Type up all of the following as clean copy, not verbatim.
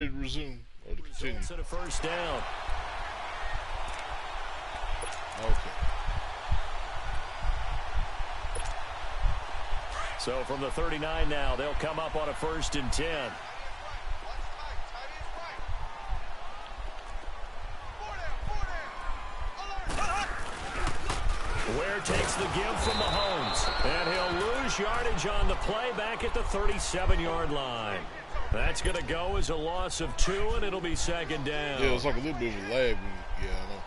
resume or to continue. To the first down. Okay. So from the 39 now, they'll come up on a 1st and 10. Ware takes the give from Mahomes, and he'll lose yardage on the play back at the 37-yard line. That's going to go as a loss of 2, and it'll be 2nd down. Yeah, it's like a little bit of a lag. Yeah, I know.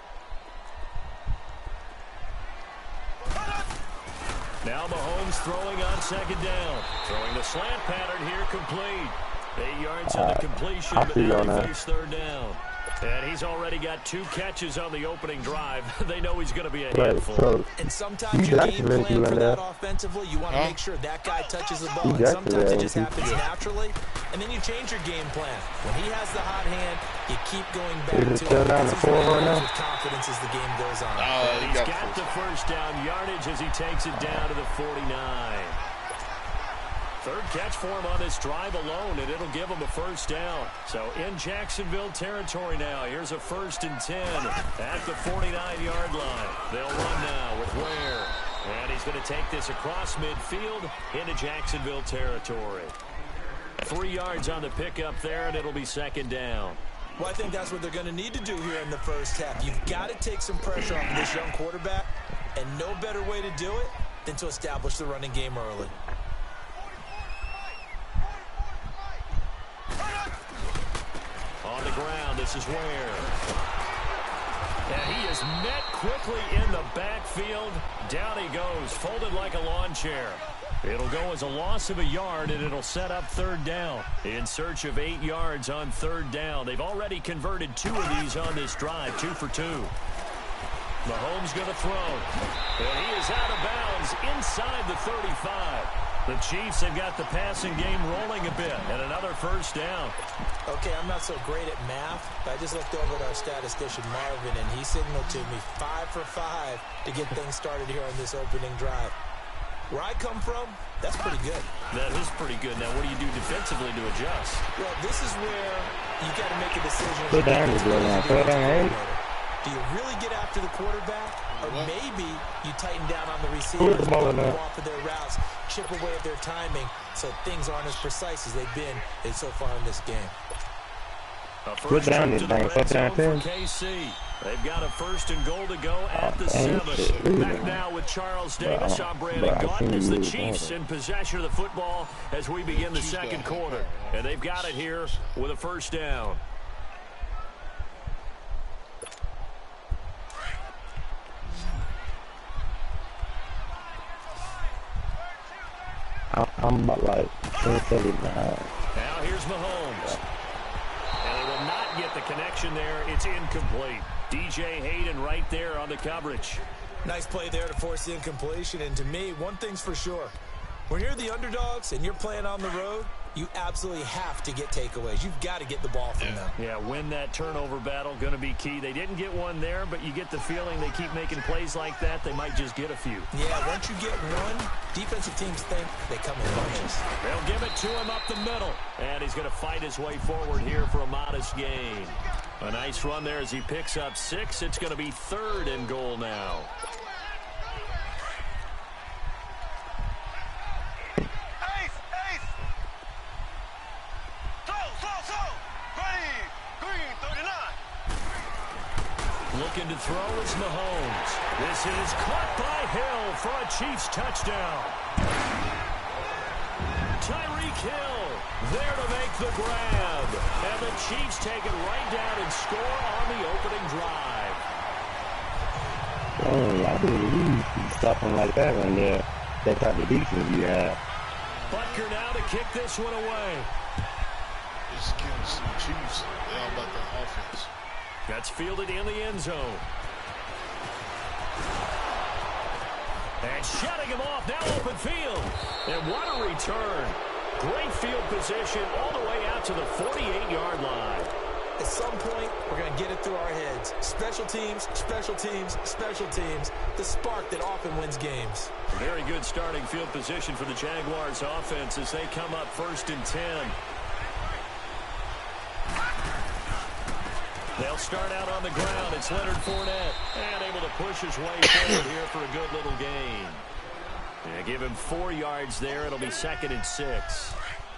Now Mahomes throwing on 2nd down. Throwing the slant pattern here complete. 8 yards on the completion, but now he faced 3rd down. And he's already got 2 catches on the opening drive. They know he's going to be a handful. And sometimes you game plan for that offensively. You want to make sure that guy touches the ball. And sometimes it just happens naturally. And then you change your game plan. When he has the hot hand, you keep going back to it. With confidence as the game goes on. He's got the first down yardage as he takes it down to the 49. 3rd catch for him on this drive alone, and it'll give him a 1st down. So in Jacksonville territory now. Here's a 1st and 10 at the 49-yard line. They'll run now with Ware. And he's going to take this across midfield into Jacksonville territory. 3 yards on the pickup there, and it'll be 2nd down. Well, I think that's what they're going to need to do here in the first half. You've got to take some pressure off of this young quarterback, and no better way to do it than to establish the running game early. On the ground, this is Ware. And he is met quickly in the backfield. Down he goes, folded like a lawn chair. It'll go as a loss of a yard, and it'll set up 3rd down. In search of 8 yards on 3rd down. They've already converted 2 of these on this drive, 2 for 2. Mahomes going to throw. And he is out of bounds inside the 35. The Chiefs have got the passing game rolling a bit, and another 1st down. Okay, I'm not so great at math, but I just looked over at our statistician, Marvin, and he signaled to me 5 for 5 to get things started here on this opening drive. Where I come from, that's pretty good. That is pretty good. Now, what do you do defensively to adjust? Well, this is where you got to make a decision. Put down the good now. Put down 8. Do you really get after the quarterback, or maybe you tighten down on the receivers, go off of their routes, chip away at their timing, so things aren't as precise as they've been so far in this game? Put down this thing. Put down 10. KC. They've got a 1st and goal to go at the 7. Back now with Charles Davis. I'm Brandon Gaudin as the Chiefs in possession of the football as we begin the 2nd quarter. And they've got it here with a 1st down. I'm about like 239. Now here's Mahomes. And they will not get the connection there. It's incomplete. DJ Hayden right there on the coverage. Nice play there to force the incompletion. And to me, one thing's for sure. When you're the underdogs and you're playing on the road, you absolutely have to get takeaways. You've got to get the ball from them. Yeah, win that turnover battle, going to be key. They didn't get one there, but you get the feeling they keep making plays like that, they might just get a few. Yeah, once you get one, defensive teams think they come in bunches. They'll give it to him up the middle. And he's going to fight his way forward here for a modest gain. A nice run there as he picks up 6. It's going to be 3rd and goal now. Looking to throw is Mahomes. This is caught by Hill for a Chiefs touchdown. Tyreek Hill there to make the grab. And the Chiefs take it right down and score on the opening drive. Oh, I believe something like that when they're that type of defense you have. Butker now to kick this one away. Just giving some Chiefs. They're all about the offense. That's fielded in the end zone. And shutting him off, now open field. And what a return. Great field position all the way out to the 48-yard line. At some point, we're going to get it through our heads. Special teams, special teams, special teams. The spark that often wins games. Very good starting field position for the Jaguars offense as they come up 1st and 10. They'll start out on the ground. It's Leonard Fournette. And able to push his way forward here for a good little gain. Yeah, give him 4 yards there. It'll be 2nd and 6.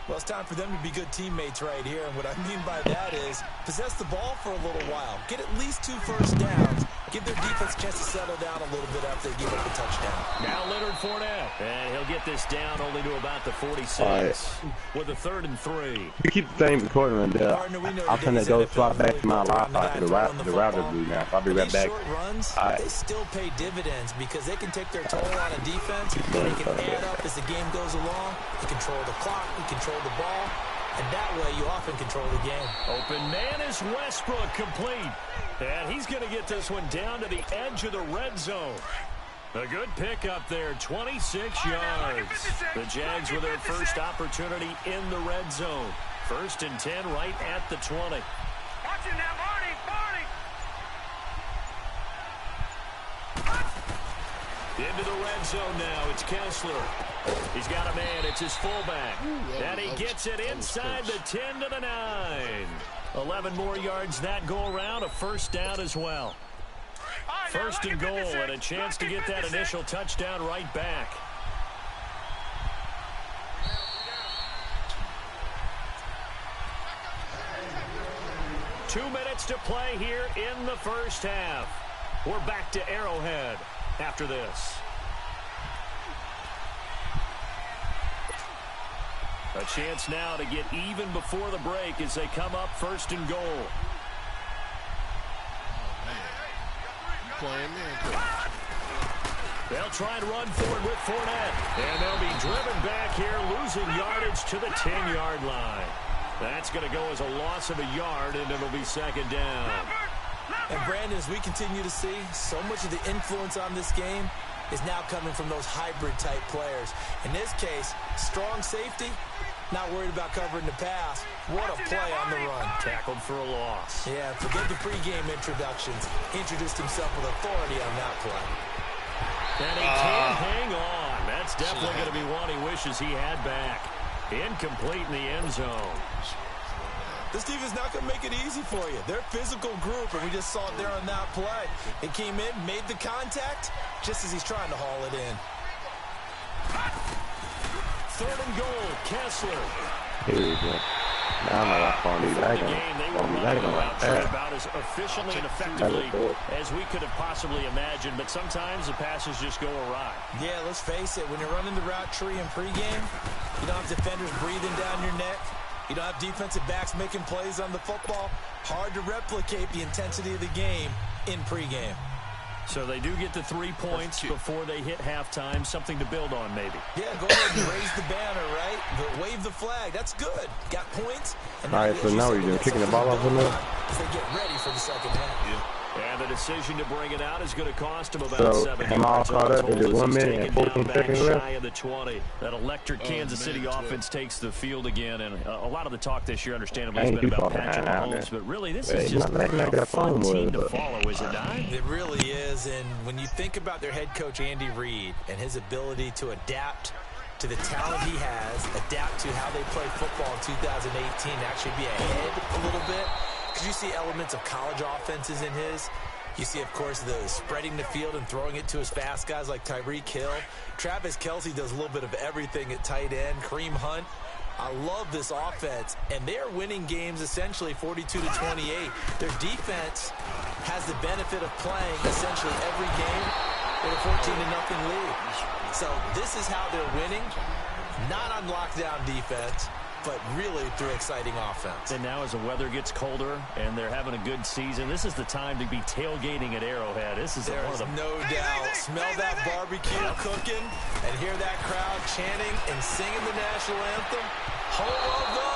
Well, it's time for them to be good teammates right here. And what I mean by that is possess the ball for a little while. Get at least 2 first downs. Give their defense a chance to settle down a little bit after they give up a touchdown. Now Leonard Fournette. And he'll get this down only to about the 46 with a 3rd and 3. You keep the same recording right there. I'm going to go swap back to my Wi-Fi to the router blue now. So I'll be right back. Short runs, they still pay dividends because they can take their toll on a defense. They can add up as the game goes along. You control the clock. You control the ball. And that way, you often control the game. Open man is Westbrook, complete. And he's going to get this one down to the edge of the red zone. A good pickup there, 26 yards. The Jags with their first opportunity in the red zone. 1st and 10 right at the 20. Watch him now, Barney, Barney. Into the red zone now. It's Kessler. He's got a man. It's his fullback. And he gets it inside the 10 to the 9. 11 more yards that go around. A first down as well. 1st and goal and a chance to get that initial touchdown right back. Two minutes to play here in the first half. We're back to Arrowhead after this. A chance now to get even before the break as they come up 1st and goal. They'll try and run forward with Fournette. And they'll be driven back here, losing yardage to the 10-yard line. That's going to go as a loss of a yard, and it'll be 2nd down. And Brandon, as we continue to see, so much of the influence on this game is now coming from those hybrid-type players. In this case, strong safety, not worried about covering the pass. What a play on the run. Tackled for a loss. Yeah, forget the pregame introductions. Introduced himself with authority on that play. And he can't hang on. That's definitely going to be one he wishes he had back. Incomplete in the end zone. This team is not going to make it easy for you. They're a physical group, and we just saw it there on that play. He came in, made the contact, just as he's trying to haul it in. 3rd and goal, Kessler. Here we go. Now I'm not going to be about as efficiently and effectively as we could have possibly imagined, but sometimes the passes just go awry. Yeah, let's face it. When you're running the route tree in pregame, you don't have defenders breathing down your neck. You don't have defensive backs making plays on the football. Hard to replicate the intensity of the game in pregame. So they do get the 3 points before they hit halftime. Something to build on, maybe. Yeah, go ahead and raise the banner, right? But wave the flag. That's good. Got points. And all right, so now you're kicking the ball off in there? As they get ready for the 2nd half. Yeah. And the decision to bring it out is going to cost him about 7 yards. All caught up. Is it 1 minute and 14 seconds left? Shy of the 20. That electric Kansas City offense takes the field again. And a lot of the talk this year, understandably, has been about Patrick Mahomes. But really, this is just a fun team to follow, is it not? It really is. And when you think about their head coach, Andy Reid, and his ability to adapt to the talent he has, adapt to how they play football in 2018, actually be ahead a little bit. Because you see elements of college offenses in his. You see, of course, the spreading the field and throwing it to his fast guys like Tyreek Hill. Travis Kelce does a little bit of everything at tight end. Kareem Hunt. I love this offense. And they are winning games essentially 42-28. Their defense has the benefit of playing essentially every game with a 14-0 lead. So this is how they're winning. Not on lockdown defense, but really through exciting offense. And now as the weather gets colder and they're having a good season, this is the time to be tailgating at Arrowhead. This is There's no doubt. Smell that barbecue cooking and hear that crowd chanting and singing the national anthem. Home of the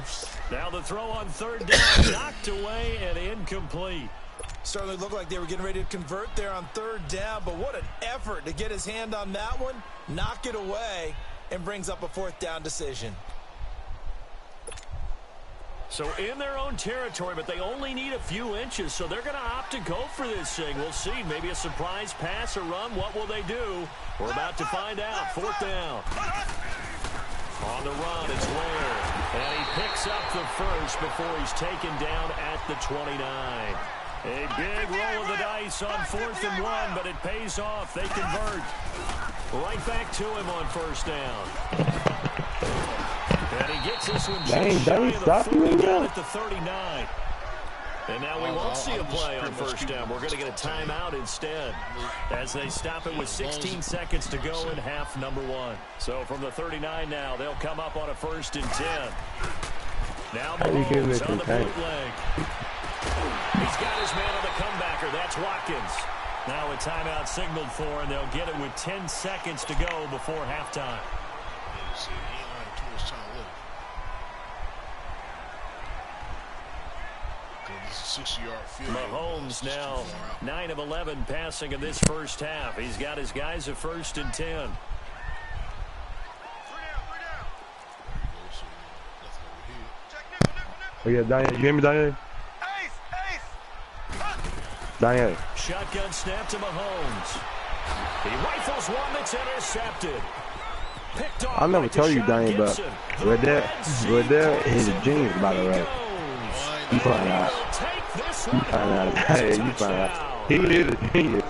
Chiefs. Now the throw on 3rd down, knocked away and incomplete. Certainly looked like they were getting ready to convert there on 3rd down, but what an effort to get his hand on that one, knock it away, and brings up a 4th down decision. So in their own territory, but they only need a few inches, so they're going to opt to go for this thing. We'll see. Maybe a surprise pass or run. What will they do? We're about to find out. 4th down. On the run, it's Ware. And he picks up the first before he's taken down at the 29. A big roll of the dice on 4th and 1, but it pays off. They convert. Right back to him on first down. And he gets this one just shy of the 40 down at the 39. And now we won't see a play on first down. We're going to get a timeout instead as they stop it with 16 seconds to go in half number 1. So from the 39 now, they'll come up on a 1st and 10. Now Mahomes on the bootleg. He's got his man on the comebacker. That's Watkins. Now a timeout signaled for, and they'll get it with 10 seconds to go before halftime. Mahomes now 9 of 11 passing in this first half. He's got his guys at 1st and 10. Oh yeah, Daniel, you hear me, Daniel? Daniel. Shotgun snap to Mahomes. He rifles one that's intercepted. Picked off. I'll never tell you, Daniel, but right there is a genius, by the way. You find out. You find out. Hey, you find out. He is a genius.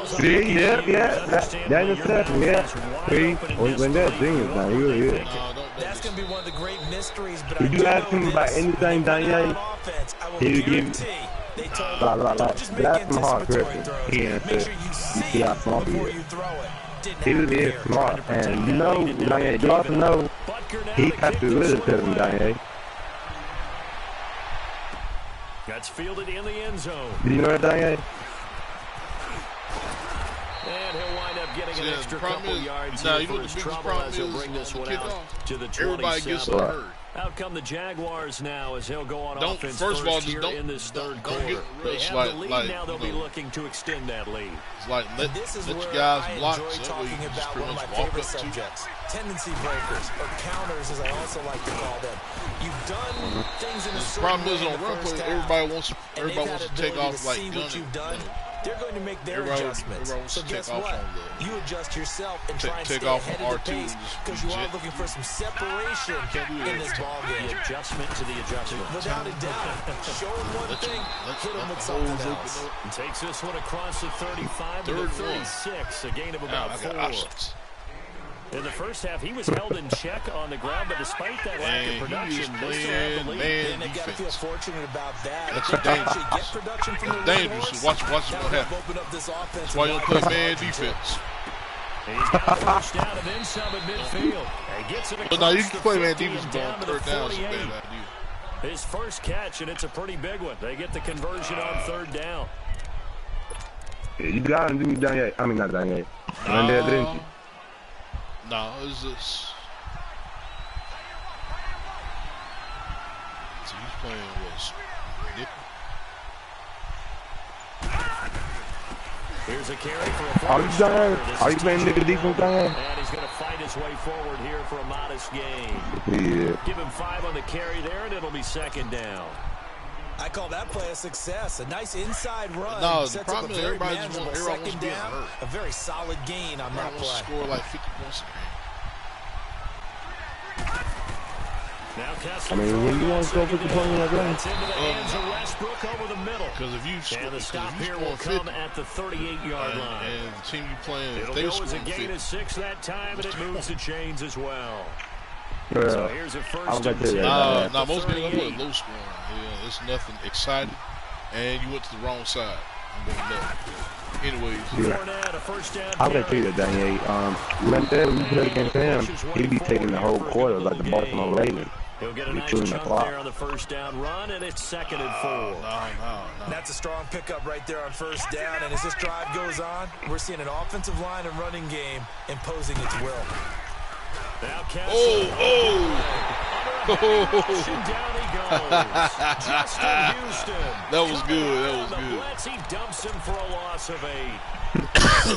See, yeah. Daniel Stephen, yeah. See, when that genius, now he really is. That's going to be one of the great mysteries. But if you ask him about anything, Daniel, he'll give you. That's some hard question. He answered. You see how smart he is. He really is smart. And you know, Daniel, you also know, he has to really tell him, Daniel. That's fielded in the end zone. Do you know that, Daniel? And he'll wind up getting an extra couple yards here for his trouble as he'll bring this one out to the 27. Out come the Jaguars now as he'll go on offense first of all, here in this third quarter. They have the lead now. They'll be looking to extend that lead. It's like let you guys block. So talking about one of my favorite subjects, tendency breakers or counters, as I also like to call them. You've done things in a certain problem is way on run play. Everybody wants to take off like what you've done. They're going to make their adjustments. So guess what? You adjust yourself and try and stay ahead of the pace because you are looking for some separation in this ball game. The adjustment to the adjustment. Without a doubt. Show them one thing, hit them with something else. And takes this one across the 35 to the 36, a gain of about 4. In the first half, he was held in check on the ground, but despite that lack of production, they still have the lead. And they've got to feel fortunate about that. If they can actually get production from the dangerous. Watch what happens. That's why you don't play man defense. He's got a first down and then some at midfield. He gets it across no, you can play man defense down to the 48. His His first catch, and it's a pretty big one. They get the conversion on third down. Yeah, you got him, didn't you, Daniel? I mean, not Daniel. Didn't you? No, it's just. So he's playing what? Here's a carry for a Are you playing nigga defense, Daniel? And he's going to fight his way forward here for a modest gain. Yeah. Give him 5 on the carry there, and it'll be second down. I call that play a success. A nice inside run. No, the sets problem up a is very everybody manageable wants second down. A very solid gain on that play. Score like 50 points a game. Now I mean, when you want to go 50 points in that game, it's into the hands of Westbrook over the middle. Because if you score, and the stop here will come at the 38-yard line. And the team you playing, it'll they go score as a gain 50. of 6 that time, and it moves the chains as well. Yeah. So here's a first and 10. Nah, most games I play low scoring. Yeah, it's nothing exciting. And you went to the wrong side. Anyways. Yeah. I'll let you that, Daniel. When you play against him, he be taking the whole quarter like the Baltimore Ravens. He'll get a nice chunk there on the first down run, and it's second and 4. No. That's a strong pickup right there on first down. And as this drive goes on, we're seeing an offensive line and running game imposing its will. Now down he goes. Justin Houston. That was good. That was good. Blitz, he dumps him for a loss of 8.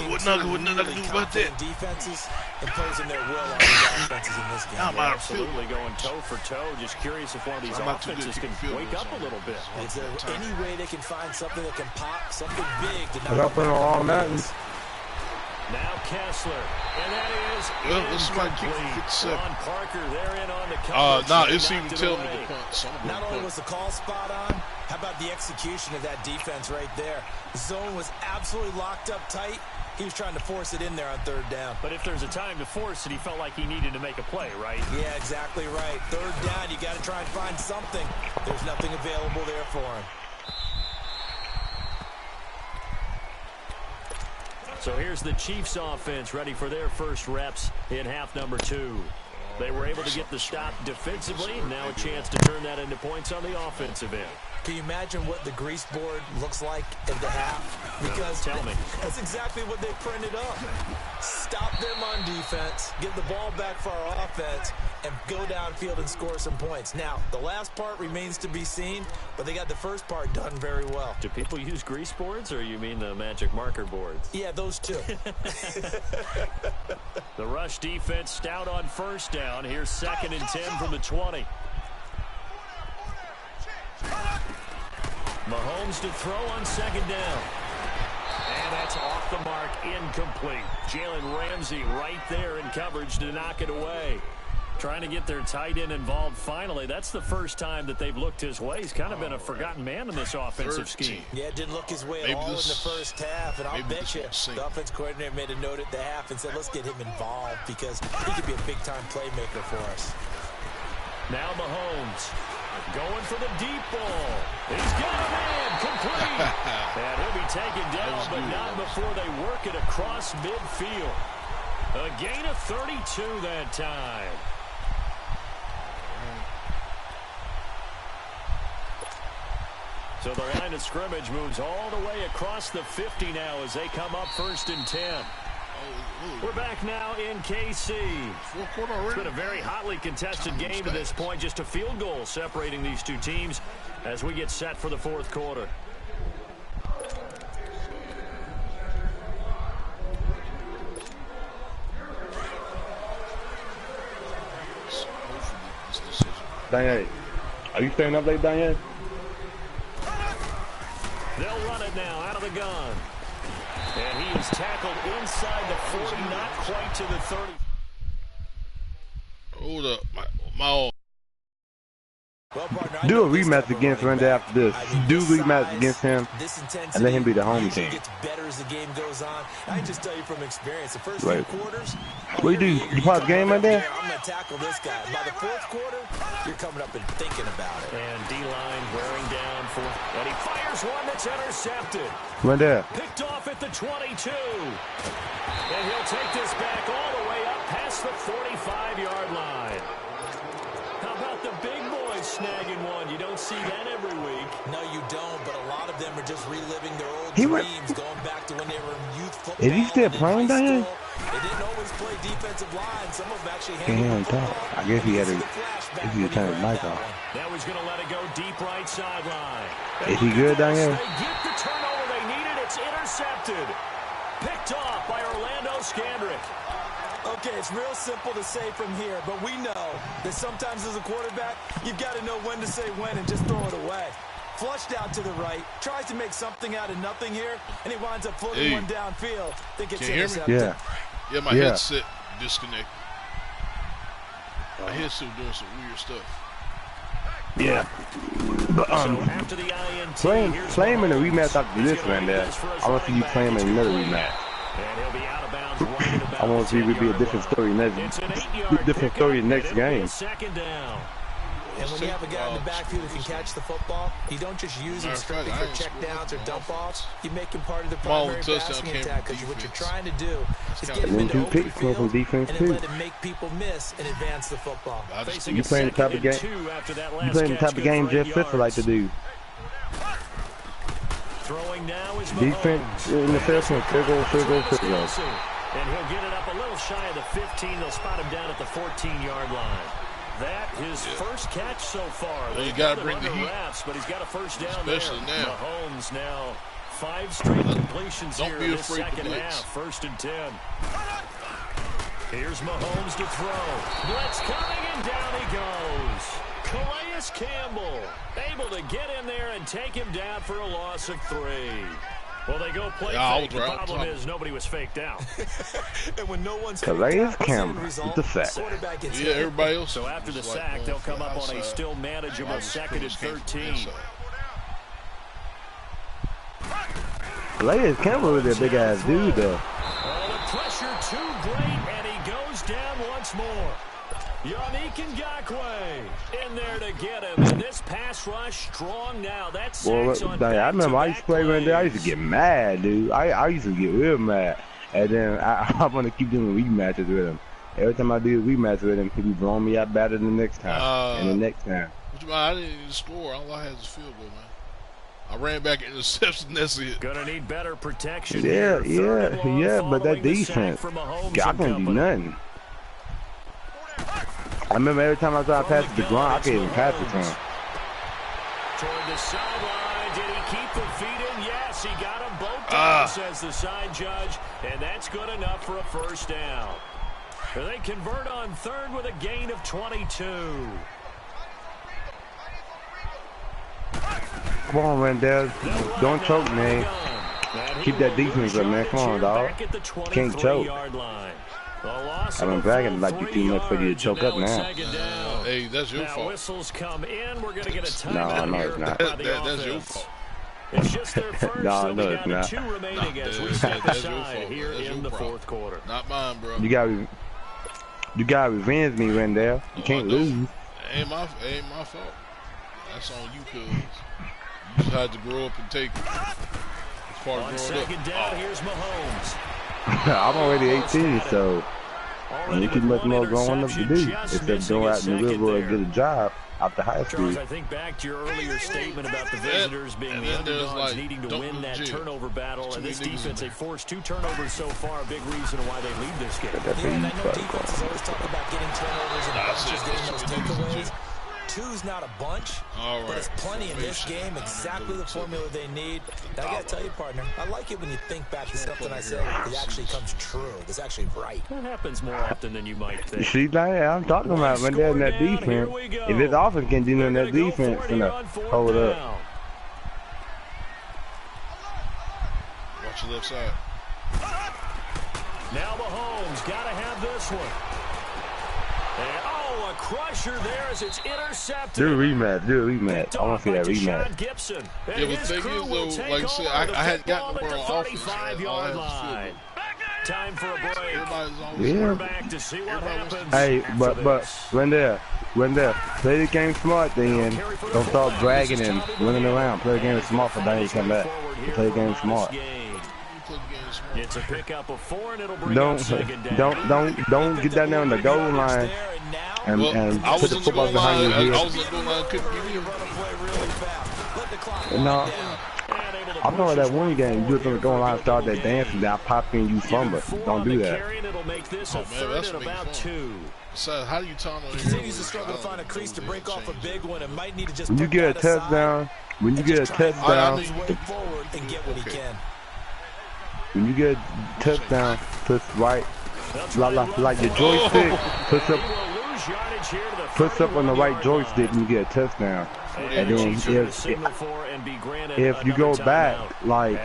What nothing to do about that? Defenses imposing their will on these offenses in this game. They're absolutely going toe for toe. Just curious if one of these offenses can wake up a little bit. Is there any way they can find something that can pop, something big to knock out the Now Kessler, and that is incomplete. Ron Parker, they're in on the coverage. Nah, it's even telling me to punt. So not only was the call spot on, how about the execution of that defense right there? The zone was absolutely locked up tight. He was trying to force it in there on third down. But if there's a time to force it, he felt like he needed to make a play, right? Yeah, exactly right. Third down, you got to try and find something. There's nothing available there for him. So here's the Chiefs offense ready for their first reps in half number 2. They were able to get the stop defensively. Now a chance to turn that into points on the offensive end. Can you imagine what the grease board looks like at the half? Because tell me. That's exactly what they printed up. Stop them on defense, get the ball back for our offense, and go downfield and score some points. Now, the last part remains to be seen, but they got the first part done very well. Do people use grease boards, or you mean the magic marker boards? Yeah, those two. The rush defense stout on first down. Here's 2nd and 10 from the 20. Mahomes to throw on 2nd down. And that's off the mark, incomplete. Jalen Ramsey right there in coverage to knock it away. Trying to get their tight end involved finally. That's the first time that they've looked his way. He's kind of been a forgotten man in this offensive scheme. Yeah, it didn't look his way at all in the first half. And I'll bet you the offense coordinator made a note at the half and said, let's get him involved because he could be a big-time playmaker for us. Now Mahomes going for the deep ball. He's got a man complete. And he'll be taken down, but not before they work it across midfield. A gain of 32 that time. So the line of scrimmage moves all the way across the 50 now as they come up 1st and 10. We're back now in KC. It's been a very hotly contested game to this point. Just a field goal separating these two teams as we get set for the 4th quarter. Daniel, are you staying up late, Daniel? They'll run it now out of the gun. And he is tackled inside the 40, not quite to the 30. Hold up, my Well, partner, do a rematch against Randy after this. Do rematch against him and let him be the home team. Gets better as the game goes on. I just tell you from experience, the first few quarters. What do you do? You pause the game right there? I'm going to tackle this guy. By the 4th quarter, you're coming up and thinking about it. And D-line wearing down for, and he fires one that's intercepted. Right there. Picked off at the 22. And he'll take this back all the way up past the 45-yard line. How about the big boys snagging one? You don't see that every week. No, you don't, but a lot of them are just reliving their old dreams, going back to when they were in youth football. Is he still playing, Diane? They didn't always play defensive line. Some of them actually handled the football. I guess he had to turn his mic off. Now he's going to let it go deep right sideline. Is he good, Diane? They get the turnover they needed. It's intercepted. Picked off by Orlando Scandrick. Okay, it's real simple to say from here, but we know that sometimes as a quarterback, you've got to know when to say when and just throw it away. Flushed out to the right, tries to make something out of nothing here, and he winds up floating one downfield. Think it's intercepted. Yeah, my headset disconnected. My headset doing some weird stuff. Yeah. But, after the INT, play him in a rematch after this one, there. I want to see you play him in another rematch. And he'll be out of bounds right at about I want to see it would be a different story next game. 2nd down. And when you have a guy in the backfield who can catch the football, you don't just use him strictly for checkdowns or dump-offs. You make him part of the primary passing attack because what you're trying to do is get him into open field and then let him make people miss and advance the football. You playing the type of game? You playing the type of game Jeff Fisher like to do? Throwing now is defense in the first one, field goal. And he'll get it up a little shy of the 15. They'll spot him down at the 14-yard line. That his first catch so far. Well, you got to bring the heat. Wraps, but he's got a first down especially there. now. Mahomes now 5 straight completions Don't here be in the afraid second half. 1st and 10. Here's Mahomes to throw. Blitz coming, and down he goes. Calais Campbell able to get in there and take him down for a loss of 3. Well, they go play fake. The problem is nobody was faked out. And when no one's Calais Campbell with the sack. Yeah, everybody else. So after the sack, they'll come up on a still manageable 2nd and 13. Calais Campbell was a big ass dude though. Oh, the pressure too great, and he goes down once more. Yannick Ngakoue in there to get him, and this pass rush strong now. That's sacks on I remember I used to play right there. I used to get mad, dude. I used to get real mad, and then I want to keep doing rematches with him. Every time I do a rematch with him, he'd be blowing me out better than the next time, and the next time. I didn't even score. All I had was a field goal, man. I ran back interception. That's it. Gonna need better protection. Yeah, but that defense, y'all can't do nothing. I remember every time I tried to pass it to the ground, I couldn't even pass it to him. Toward the sideline, did he keep the feet in? Yes, he got them both down, says the side judge, and that's good enough for a first down. They convert on 3rd with a gain of 22. Come on, Rendell. Don't choke, man. Keep that defense up, man. Come on, dog. Can't choke. I've been bragging like you too much for you to choke up now. Hey, that's your fault. Whistles come in. We're going to get a timeout. No, it's not. That's your fault. It's just their first, no, it's not. 2 remaining as we step aside here in the 4th quarter. Not mine, bro. You gotta revenge me, Rendell. You can't lose. Ain't my fault. That's on you, cuz. You just had to grow up and take it. It's part of growing up. Down, here's Mahomes. I'm already 18, so you can much more growing up to do except go out in the river and get a job after high school. Charles, I think back to your earlier statement about the visitors being the underdogs needing to win that turnover battle, and this defense, they forced 2 turnovers so far, a big reason why they lead this game. Yeah, and I know defenses always talk about getting turnovers and bunches, getting those takeaways. 2's not a bunch, but it's plenty in this game, exactly the formula they need. I got to tell you, partner, I like it when you think back to something I said that actually comes true. It's actually right. That happens more often than you might think. See, I'm talking about when they're in that defense. If this offense can do in that defense, hold up. Watch the left side. Now Mahomes got to have this one. And, a crusher there as it's intercepted. Do a rematch. I want to see that rematch. Gibson. Yeah, but the thing is, though, like I said, I hadn't gotten the ball on offense. 35-yard line. Time for a break. Yeah. We're back to see what happens. Hey, but Rendell, play the game smart then. Don't start bragging and running around. Play the game smart for then you come back. Play the game smart. It's a pickup of 4 and it'll bring don't get down there on the goal line and put the football behind your head. I was in the goal line, couldn't give you. No. I know that one game, you was on the goal line, start that dancing, then I pop in, you fumble. Don't do that. It'll make this a 3rd and about 2. So how do you turn on? He continues to struggle to find a crease to break off a big one. It might need to just when you get a touchdown, forward and get what he can. When you get a touchdown, push right, like your joystick, push up on the right joystick and you get a touchdown. And then if you go back, like,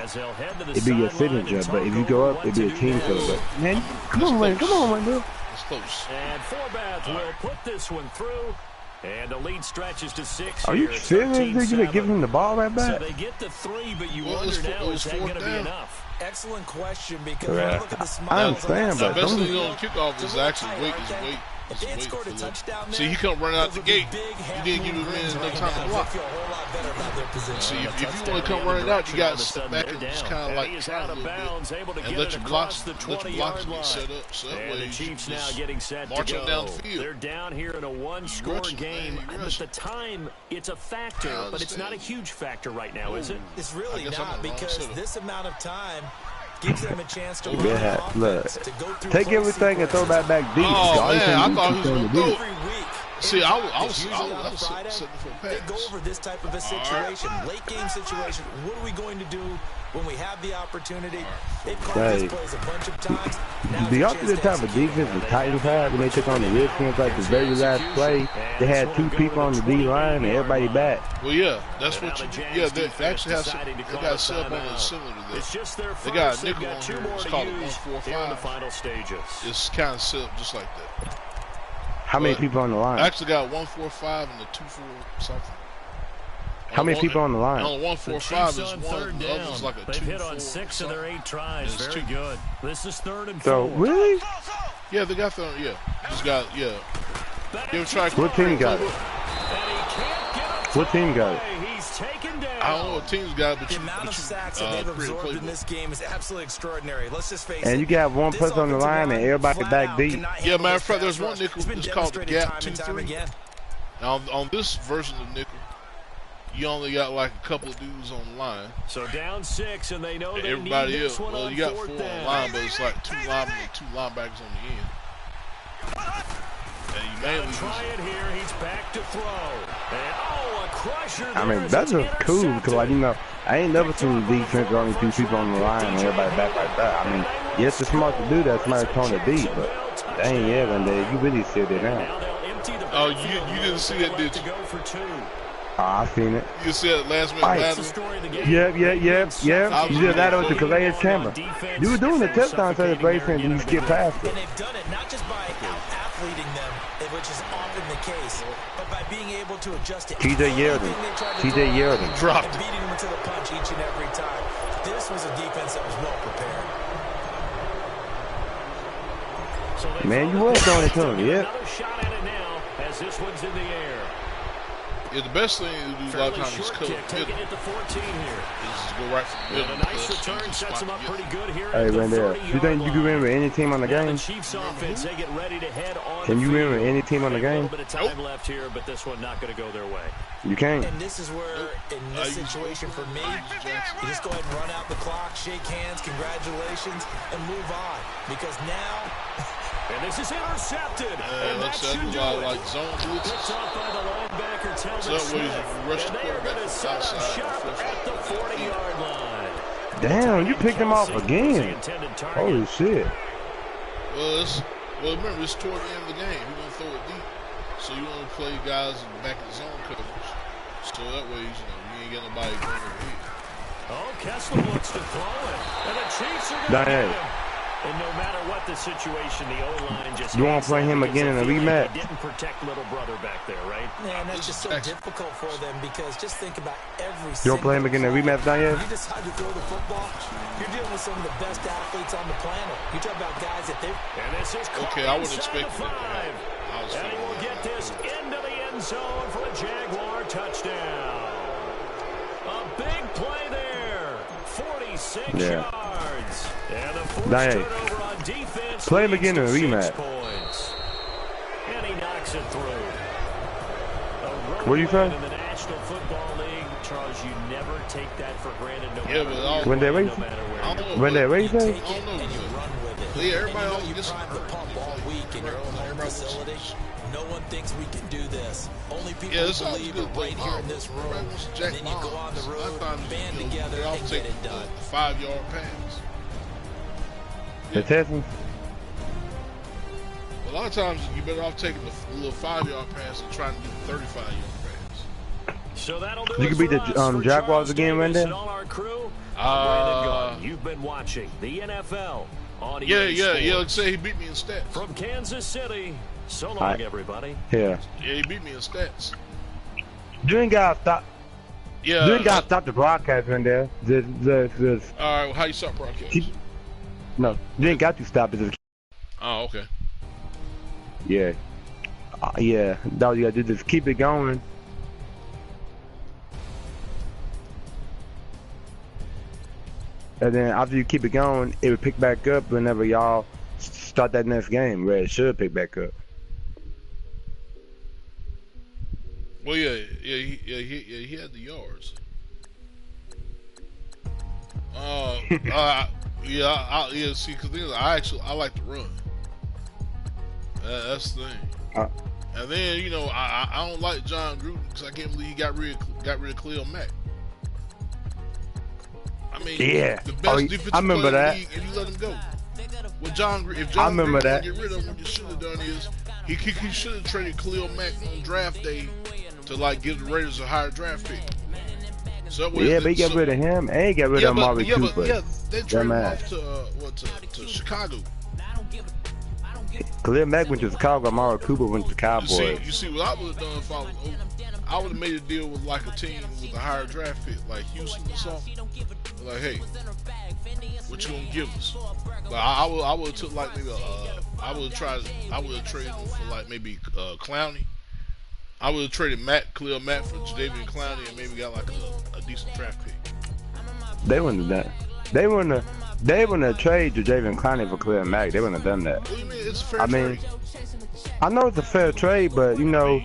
it'd be your signature, but if you go up, it'd be a team killer. Man, come on, man, dude. It's close. And Forbath will put this one through. And the lead stretches to 6. Are you serious? You're giving him the ball right back? So they get the 3, but you wonder now, is that going to be enough? Excellent question, because when you look at the smiles I understand, but the best thing on kickoff is actually wait. If they had scored a touchdown there, see, he come running out the gate. You didn't give him enough time to block. See, if you want to come running out, you got to step back and just kind of like try a little bit and let your blocks be set up. So that way the Chiefs now getting set to marching go. down the field. They're down here in a 1-score game. But the time, it's a factor, but it's not a huge factor right now, is it? It's really not, because this amount of time gives them a chance to look, take everything and throw that back deep. Oh, man, I thought he was going to do it. See, I was They go over this type of a situation, late game situation. What are we going to do When we have the opportunity, they've called these plays a bunch of times. Do y'all see the type of defense the Titans had when they took on the Redskins? Like the very last play, they had 2 people on the D-line and everybody back. Well, yeah, that's what you do. Yeah, they actually have some, they got a sub on that's similar to this. They got a nickel on here. It's called a 145. It's kind of set up just like that. How many people on the line? I actually got 145 and the 24 something. How many people on the line? On 145 is one. The other is like a 2-4. They've hit on 6 of their 8 tries. Very good. This is 3rd and 4. So really? Yeah, they got the Just got You ever try? What team got it? What team got it? He's taken down. I don't know what team's got it, but the amount of sacks that they've absorbed in this game is absolutely extraordinary. Let's just face it. And you got one person on the line and everybody back deep. Yeah, matter of fact, there's one nickel. It's called the gap 2-3. Now on this version of nickel, you only got like a couple of dudes on the line. So down 6, and they know they everybody need this else. one Well, on you got 4th 4 on down. the line, but it's like 2 linemen and 2 linebackers on the end. And you mainly try it here. He's back to throw. And a crusher. I mean, that's just cool because, like, you know, I ain't never seen defense with only 2 people on the line and everybody back like that. I mean, yes, it's smart to do that. Smart to tone the deep, but dang, yeah, one day you really sit it down. Oh, you didn't see that, did you? I seen it. You said last minute battle. Yep. You did that with the Calais camera. You were doing the touchdown celebration and you skipped past it. And they've done it not just by out-athleting them, which is often the case, but by being able to adjust to TJ Yeldon. Dropped it. Beating them to the punch each and every time. This was a defense that was well prepared. Man, you was throwing it to him, yeah. Another shot at it now as this one's in the air. Yeah, the best thing to do a lot of times is cut taking it to 14 here. Is go right from the middle. A nice return sets him up pretty good here. Hey, Randall, you think you can win with any team on the game? Chiefs offense, they get ready to head on. Can you win with any team on the game? A little bit of time left here, but this one not going to go their way. You can't. And this is where, in this situation for me, you just go ahead and run out the clock, shake hands, congratulations, and move on. Because now... And this is intercepted. And that should do it. Like zone blitzes. Picked off by the linebacker, Telvin So that way Smith. you rush the quarterback from outside. At the 40-yard line. Damn, you picked him off again. Holy shit. Well, remember, it's toward the end of the game. You're going to throw it deep. So you want to play guys in the back of the zone coverage. So that way, you ain't getting nobody going over here. Oh, Kessler looks to throw it. And the Chiefs are going to get him. And no matter what the situation, the O-line just... You want to play him again in a rematch? He didn't protect little brother back there, right? Man, that's just so difficult for them because just think about every You don't play him again in a rematch, Daniel? You decide to throw the football, you're dealing with some of the best athletes on the planet. You talk about guys that they're... And this is okay, I wouldn't expect that. And he will get this into the end zone for a Jaguar touchdown. A big play there. 46 yards. And the forced turnover on defense. Play him again in a rematch. And he knocks it through. What do you say? In the National Football League, Charles, you never take that for granted. When they race? When they race? You take it and you run with it. Yeah, everybody you prime the pump all week in your own home facility. No one thinks we can do this. Only people who believe are right here in this room. And then you go on the road, band together, and get it done. 5-yard pass. The Texans? A lot of times, you better off taking the little 5-yard pass and trying to do the 35-yard pass. So that'll do you can beat the Jaguars again, Randall? You've been watching the NFL on Yeah. Let's say he beat me in stats. From Kansas City. So long, everybody. Yeah, he beat me in stats. You ain't got to stop. Yeah. You ain't got to stop the broadcast, Randall. All right, well, how you stop broadcast? No, you ain't got to stop it. Oh, okay. Yeah. Yeah, that's what you got to do. Just keep it going. And then after you keep it going, it will pick back up whenever y'all start that next game, where it should pick back up. Well, he had the yards. See, because I like to run. That's the thing. And then I don't like John Gruden because I can't believe he got rid of Khalil Mack. mean, yeah. the best defensive I remember player that. in the league, and you let him go. Well, if I John Green remember that. get rid of him, what you should have done is he should have traded Khalil Mack on draft day to like give the Raiders a higher draft pick. So that way Yeah, but he got rid of him and he got rid of Marvin Cooper. Yeah, they traded him off to Chicago. Khalil Mack went to Chicago, Marvin Cooper went to Cowboys. You see what I would have done if I would have made a deal with like a team with a higher draft pick, like Houston or something. Like, hey, what you gonna give us? Like, I would have took like maybe I would have traded him for like maybe Clowney. I would have traded Khalil Mack for Jadeveon Clowney and maybe got like a decent draft pick. They wouldn't have done. They wouldn't have traded Jadeveon Clowney for Khalil Mack. They wouldn't have done that. What do you mean? It's a fair trade. I know it's a fair trade, but you know,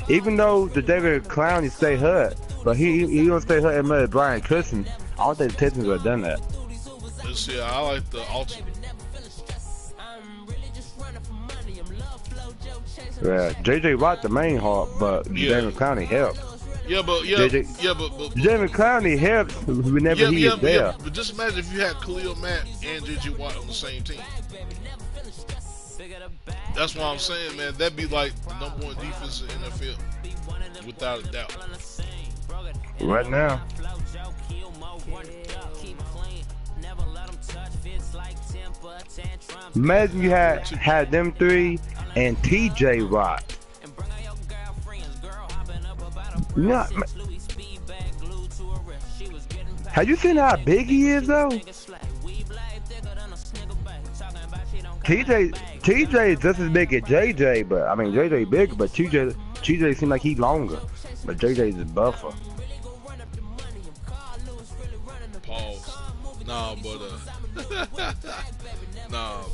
even though Jadeveon Clowney stay hurt, but he don't stay hurt as much as Brian Christian. I don't think the Texans would have done that. Let's see. I like the alternate. Yeah, J.J. Watt the main heart, but Jadeveon Clowney helped. Jadeveon Clowney helped whenever he is there. But just imagine if you had Khalil Mack and J.J. Watt on the same team. That's what I'm saying, man. That'd be like the #1 defense in the NFL, without a doubt. Right now. Imagine you had them three and T.J. Watt. No, have you seen how big he is though? TJ is just as big as JJ, but I mean JJ big, but TJ seems like he's longer, but JJ is a buffer. Pause. Nah, but man.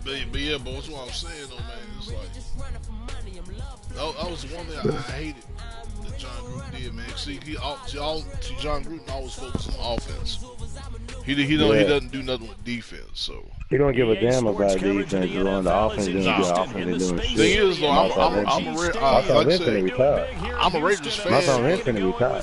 But yeah, but that's what I'm saying though, man. It's like that was the one thing I hated that John Gruden did, man. See, John Gruden always focuses on offense. He doesn't do nothing with defense, so he don't give a damn about defense. You run the offense, then you do offense, and doing shit. Thing is, though, I'm a Raiders fan. Martin Lynch finna retire.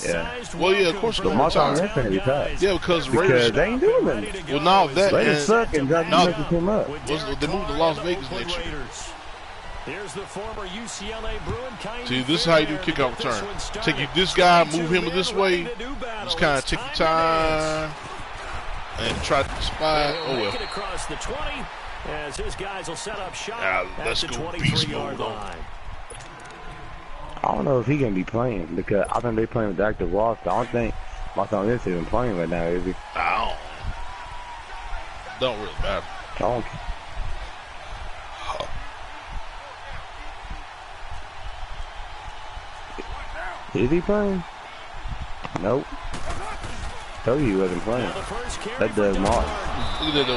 Yeah. Well, yeah, of course. But Martin Lynch finna retire. Yeah, because Raiders they ain't doing nothing. Well, now that Raiders suck and Johnson messing too much. They moved to Las Vegas next year. Here's the former UCLA Bruin. See, this is how you do kickoff return. Take you this guy, move him this way. Just kind of take your time and try to spy. Oh well. Across the 20 as his guys will set up shop let's at the go beast mode. line. I don't know if he can be playing because I think they playing with active roster. I don't think Martin Lynch even playing right now, is he? Don't really matter. I don't. Is he playing? Nope. Told you he wasn't playing. That does Mark. He's going to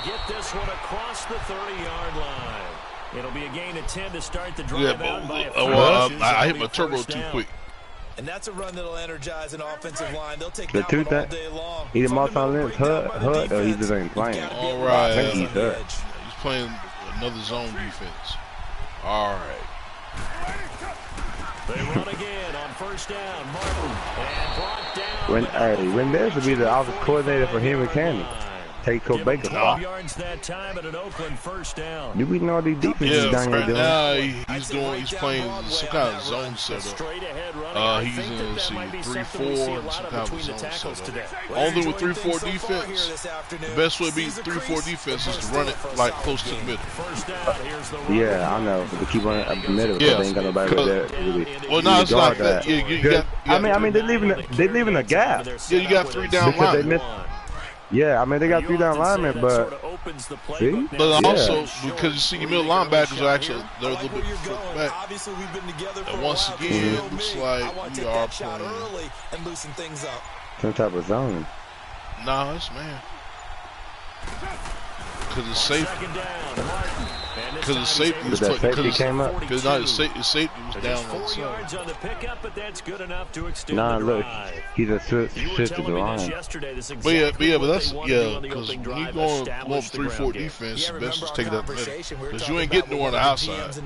get this one across the 30-yard line. It'll be a gain of 10 to start the drive out by I hit my turbo too quick. And that's a run that'll energize an offensive line. They'll take the that two one all day long. Either Martin Lynch hurt or he just ain't playing. All right. I think he's hurt. He's playing another zone defense. All right. They run again on first down. Martin and brought down. When there's to be the offensive coordinator for Henry Cannon, take Cole Baker's spot. Yards that time at an Oakland first down. You beating all these defenses down here doing? He's playing some kind of zone setup. He's in 3-4 and some kind of zone setup. Only with 3-4 defense, the best way to beat 3-4 defense is to run it like close to the middle. Yeah, I know. They keep running up the middle, but they ain't got nobody with that really. Well, no, it's like that. I mean, they're leaving a gap. Yeah, you got 3 down linemen. Yeah, I mean, they got 3 down linemen, but see? But also, because you see your middle linebackers are actually, they're a little bit further back. And once again, it looks like we are playing some type of zone. Nah, it's man. Because it's safe. Because the safety was came up. Because his safety was down on the yards on the pickup, but that's good enough to extend the drive. He's a shift to the line. But that's because when you going 3-4 defense, the best is take it up the middle. Because you ain't getting nowhere on the outside.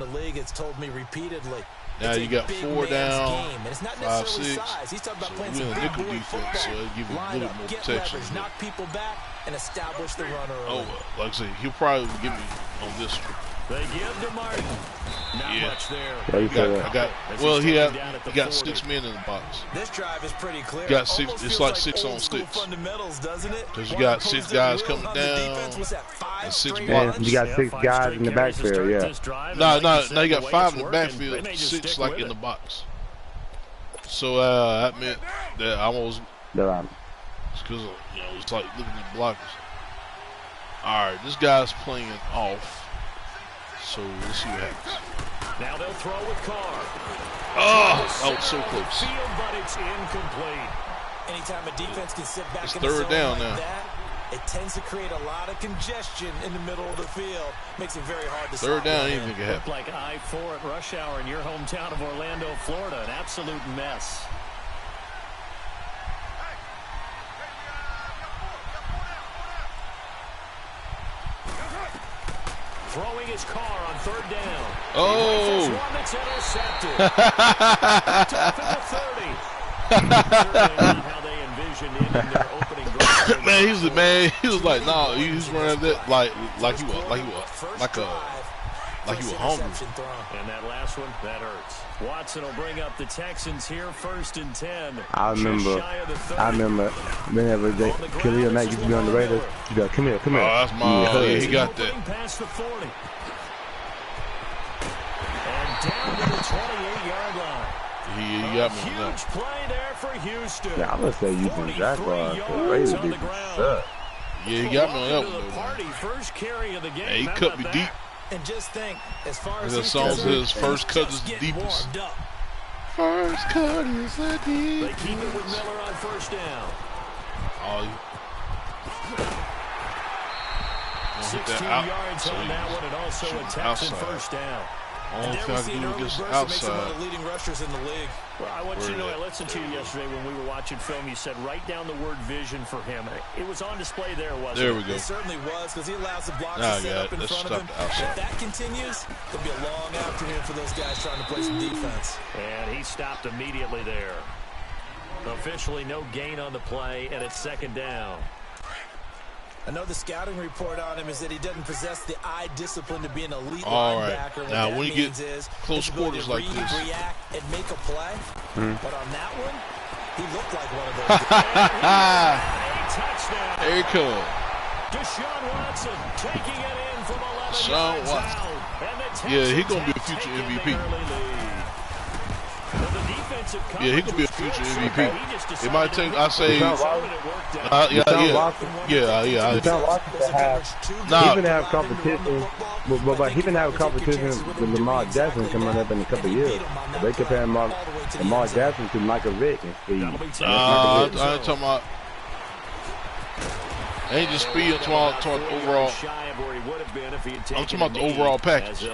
Now you got 4 down, game, and it's not 5, necessarily 6. size. He's talking about So playing we're some in a big nickel boy defense, so it'll give you a little more get protection. leverage, knock people back, and establish the runner early. Like I said, he'll probably give me on this one. They give to Martin. Not much there. Well, he got 6 men in the box. This drive is pretty clear. Got 6. It's like 6 on 6. Fundamentals, doesn't it? Because you got 6 guys coming down and 6 blocks. You got 6 guys in the backfield, yeah. No, you got 5 in the backfield, 6 like in the box. So that meant that I was because it's like looking at blockers. All right, this guy's playing off. So let's see what happens. Now they'll throw with Carr. Oh, so close. Field, but it's incomplete. Anytime a defense can sit back it's in 3rd down now. It tends to create a lot of congestion in the middle of the field. Makes it very hard to stop. 3rd down, anything can happen. Like I-4 at rush hour in your hometown of Orlando, Florida. An absolute mess. Throwing his car on 3rd down. Oh! One that's intercepted. Backed off at the 30. Certainly not how they envisioned it in their opening drive. He was like, nah, he's running that like he was hungry. And that last one, that hurts. Watson will bring up the Texans here, 1st and 10. I remember whenever Khalil Mack used to be on the Raiders, you go, come here. Oh, that's my he got that. Past the 40. And down to the 28-yard line. He got me on that. Huge play there for Houston. Yeah, I'm going to say using Jaguars. The Raiders did suck. Yeah, he got me on that one, though. First carry of the game. Hey, he cut me deep. And just think, as far as the song says, first cut is the deepest. First cut is the deepest. They keep it with Miller on 1st down. Oh, 16 yards on that one, and also a Texan 1st down. Only thing I can do against the outside. One of the leading rushers in the league. Well, I want you to know, I listened to you yesterday when we were watching film. You said write down the word vision for him. It was on display there, wasn't it? There we go. It certainly was, because he allows the blocks to set up in front of him. If that continues, it'll be a long afternoon for those guys trying to play some defense. And he stopped immediately there. Officially no gain on the play, and it's 2nd down. I know the scouting report on him is that he doesn't possess the eye discipline to be an elite Right. linebacker. Now, when you get close quarters like this, react and make a play. But on that one, he looked like one of those. Touchdown. There he comes. Deshaun Watson taking it in from 11 Deshaun yards Watson. out. Yeah, he's gonna be a future MVP. Yeah, he could be a future MVP. It might take, I say, He even have competition, but he can have competition with Lamar Jackson coming up in a couple of years. They compare Lamar Jackson to Michael Vick and speed. I ain't talking about. Ain't just speed. I'm talking about overall. I'm talking about the overall package.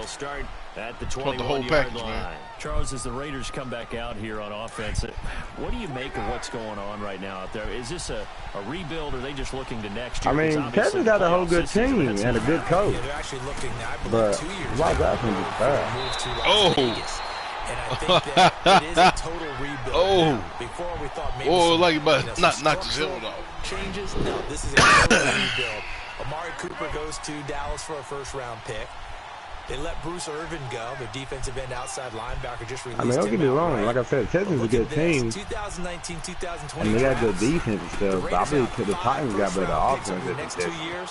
At the the whole package, man. Charles, as the Raiders come back out here on offense, what do you make of what's going on right now out there? Is this a rebuild, or are they just looking to next year? I mean, Texas got a whole good team and a good coach. Yeah, they're actually looking, I But believe, 2 years Lamar Jackson is bad. And I think that it is a total rebuild. Before we thought maybe like about not his helmet off. Changes? No, this is a total rebuild. Amari Cooper goes to Dallas for a 1st-round pick. They let Bruce Irvin go, their defensive end outside linebacker, just released. I mean, don't get me wrong. Like I said, Texas is a good team. 2019, 2020. And they got good defense and stuff. But I believe the Titans got better offense than the next 2 years.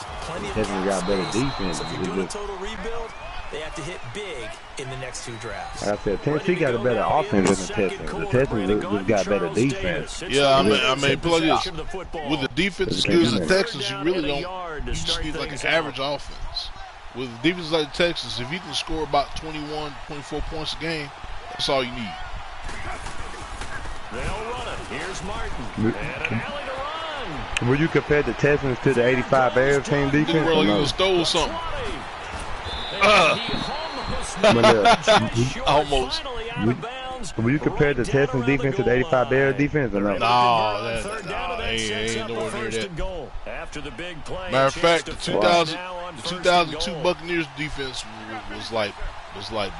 Texans got better defense. So if you're doing a total rebuild, they have to hit big in the next 2 drafts. Like I said, Tennessee got a better offense than the Texans. The Texans just got better defense. Yeah, I mean, play this. With the defense as good as the Texans, you really don't. You just need like an average offense. With defenses like the Texans, if you can score about 21, 24 points a game, that's all you need. They'll run it. Here's Martin. And an alley to run. Will you compare the Texans to the 85 Bears team defense? They were like you stole something. Almost. Will you compare the Texans defense to the 85 Bears defense or no? No, ain't nowhere near that. Matter of fact, the 2002 Buccaneers defense was like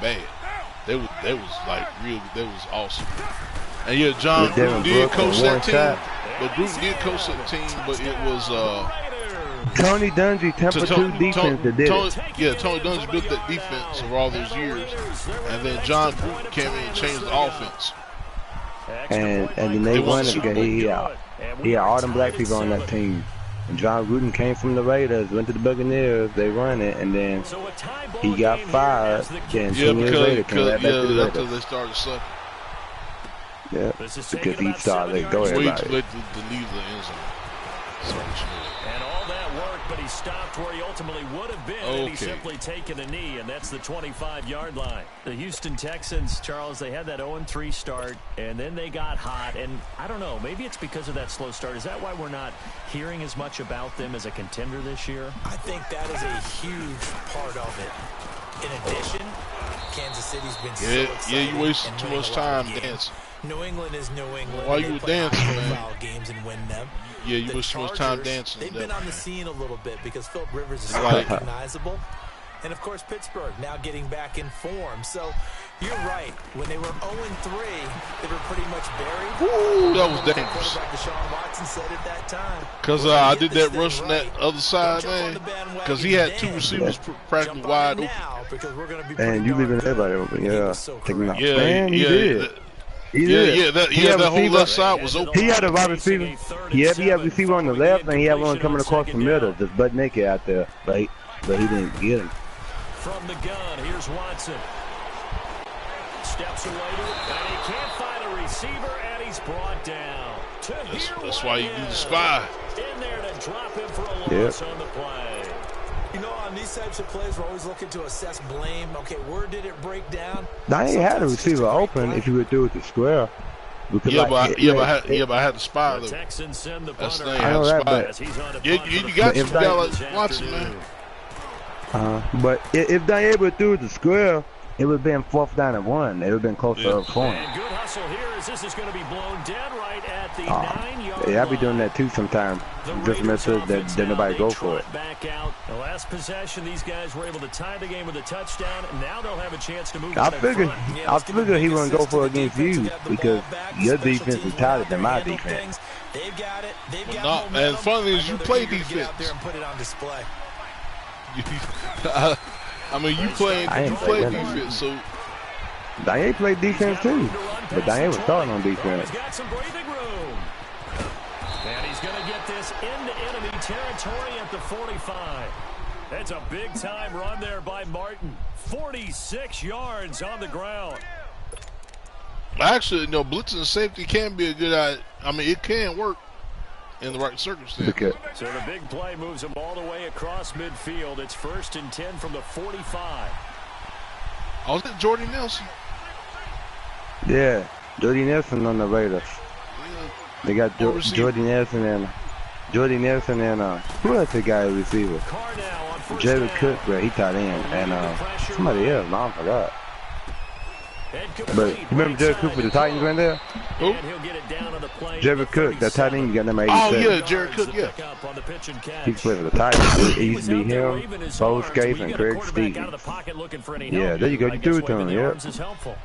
bad. They were They was like real. They was awesome. And yeah, John Gruden did coach that team. But Gruden did coach that team, but it was Tony Dungy, Tampa 2 defense that did it. Yeah, Tony Dungy built that defense over all those years, and then John Gruden came in and changed the offense. And then they won it because he had all them black people on that team. And John Gruden came from the Raiders, went to the Buccaneers, they won it, and then he got fired. Then 2 years later came right back to the after Raiders. they started sucking. Yeah, because he started to go everybody. Way to leave the end zone. And all that work, but he stopped where he ultimately would have been had he simply taken a knee, and that's the 25-yard line. The Houston Texans, Charles, they had that 0-3 start, and then they got hot, and I don't know, maybe it's because of that slow start. Is that why we're not hearing as much about them as a contender this year? I think that is a huge part of it. In addition, Kansas City's been so exciting. Yeah, you wasted too much time dancing. New England is New England. Why you were dancing, man? Games and win them. Yeah, you wasted too much time dancing. They've been on the scene a little bit because Philip Rivers is recognizable. And, of course, Pittsburgh now getting back in form. So, you're right. When they were 0-3, they were pretty much buried. Ooh, that was dangerous. Deshaun Watson said at that time. Because I did that rush on that other side, man. Because he had 2 receivers practically wide open. And you leaving everybody open, yeah. Taking them out. Yeah, man, he did. That whole left side was open. He had a wide receiver. He had a receiver on the left, and he had one coming across the middle, just butt naked out there. But he didn't get him. From the gun, here's Watson. Steps away to it, and he can't find a receiver, and he's brought down. That's why you do the spy. In there to drop him for a loss on the play. You know, on these types of plays, we're always looking to assess blame. Okay, where did it break down? Now, he had a receiver open if you would do it to square. Because I had the spy, though. That's the thing, I know that, but you got some guy like Watson, man. But if they able to do it to square, it would have been 4th down and 1. It would have been closer to a point. And good hustle here as this is going to be blown dead right at the 9-yard line. Yeah, I be doing that too sometimes. Just make sure that nobody go for it. Back out. The last possession, these guys were able to tie the game with a touchdown, and now they'll have a chance to move. I figured he wouldn't go for it against you because your defense is tighter than my defense. They've got it. And the funny thing is, you play defense. Put it on display. I mean, you play defense, so Diane played defense too, but Diane was starting on defense. He's got some breathing room, and he's going to get this into enemy territory at the 45. That's a big-time run there by Martin. 46 yards on the ground. Actually, blitzing safety can be a good idea. I mean, it can work in the right circumstances. Okay. So the big play moves him all the way across midfield. It's 1st and 10 from the 45. Oh, is that Jordy Nelson? Yeah, Jordy Nelson on the Raiders. They got Jordy Nelson and who else the guy receiver? Jerry Cook, but he tied in, and somebody else. No, I forgot. But you remember Jerry Cook with the Titans right there? Who? Jerry Cook, that tight end, you got number 87. Oh, yeah, Jerry Cook, yeah. He played for the Titans. It used to be him, Bo Scaife, and Greg Stevens. Yeah, there you go. You threw it to him, yeah.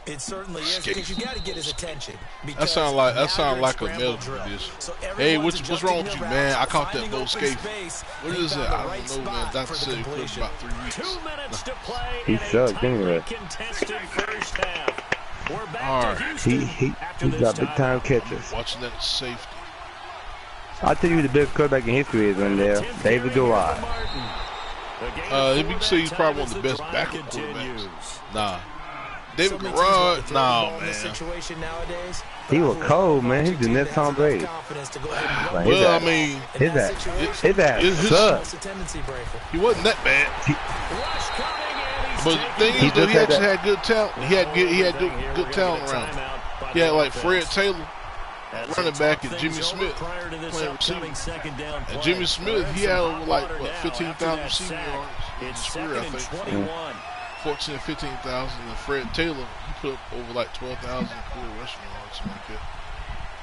It certainly is, because you got to get his attention. That sound like a medical condition. Hey, what's wrong with you, man? I caught that Bo Scaife. What is that? I don't know, man. Doctor said he put about 3 weeks. 2 minutes to play. He sucked anyway. Alright. He got big time catches. Watching that safety. I'll tell you who the best quarterback in history is in there. David Goliath. You can say he's probably one of the best backup quarterbacks. Nah. David Garrard, nah, man. He was cold, man. He's the next Tom Brady. Well, I mean, his ass sucked. He wasn't that bad. But the thing is that he actually had good talent. He had good talent around him. He had like Fred Taylor, running back, and Jimmy Smith playing receiver. And Jimmy Smith, he had over like 15,000 receiving yards in his career, I think. 14 or 15,000. And Fred Taylor, he put up over like 12,000 career rushing yards, something like that.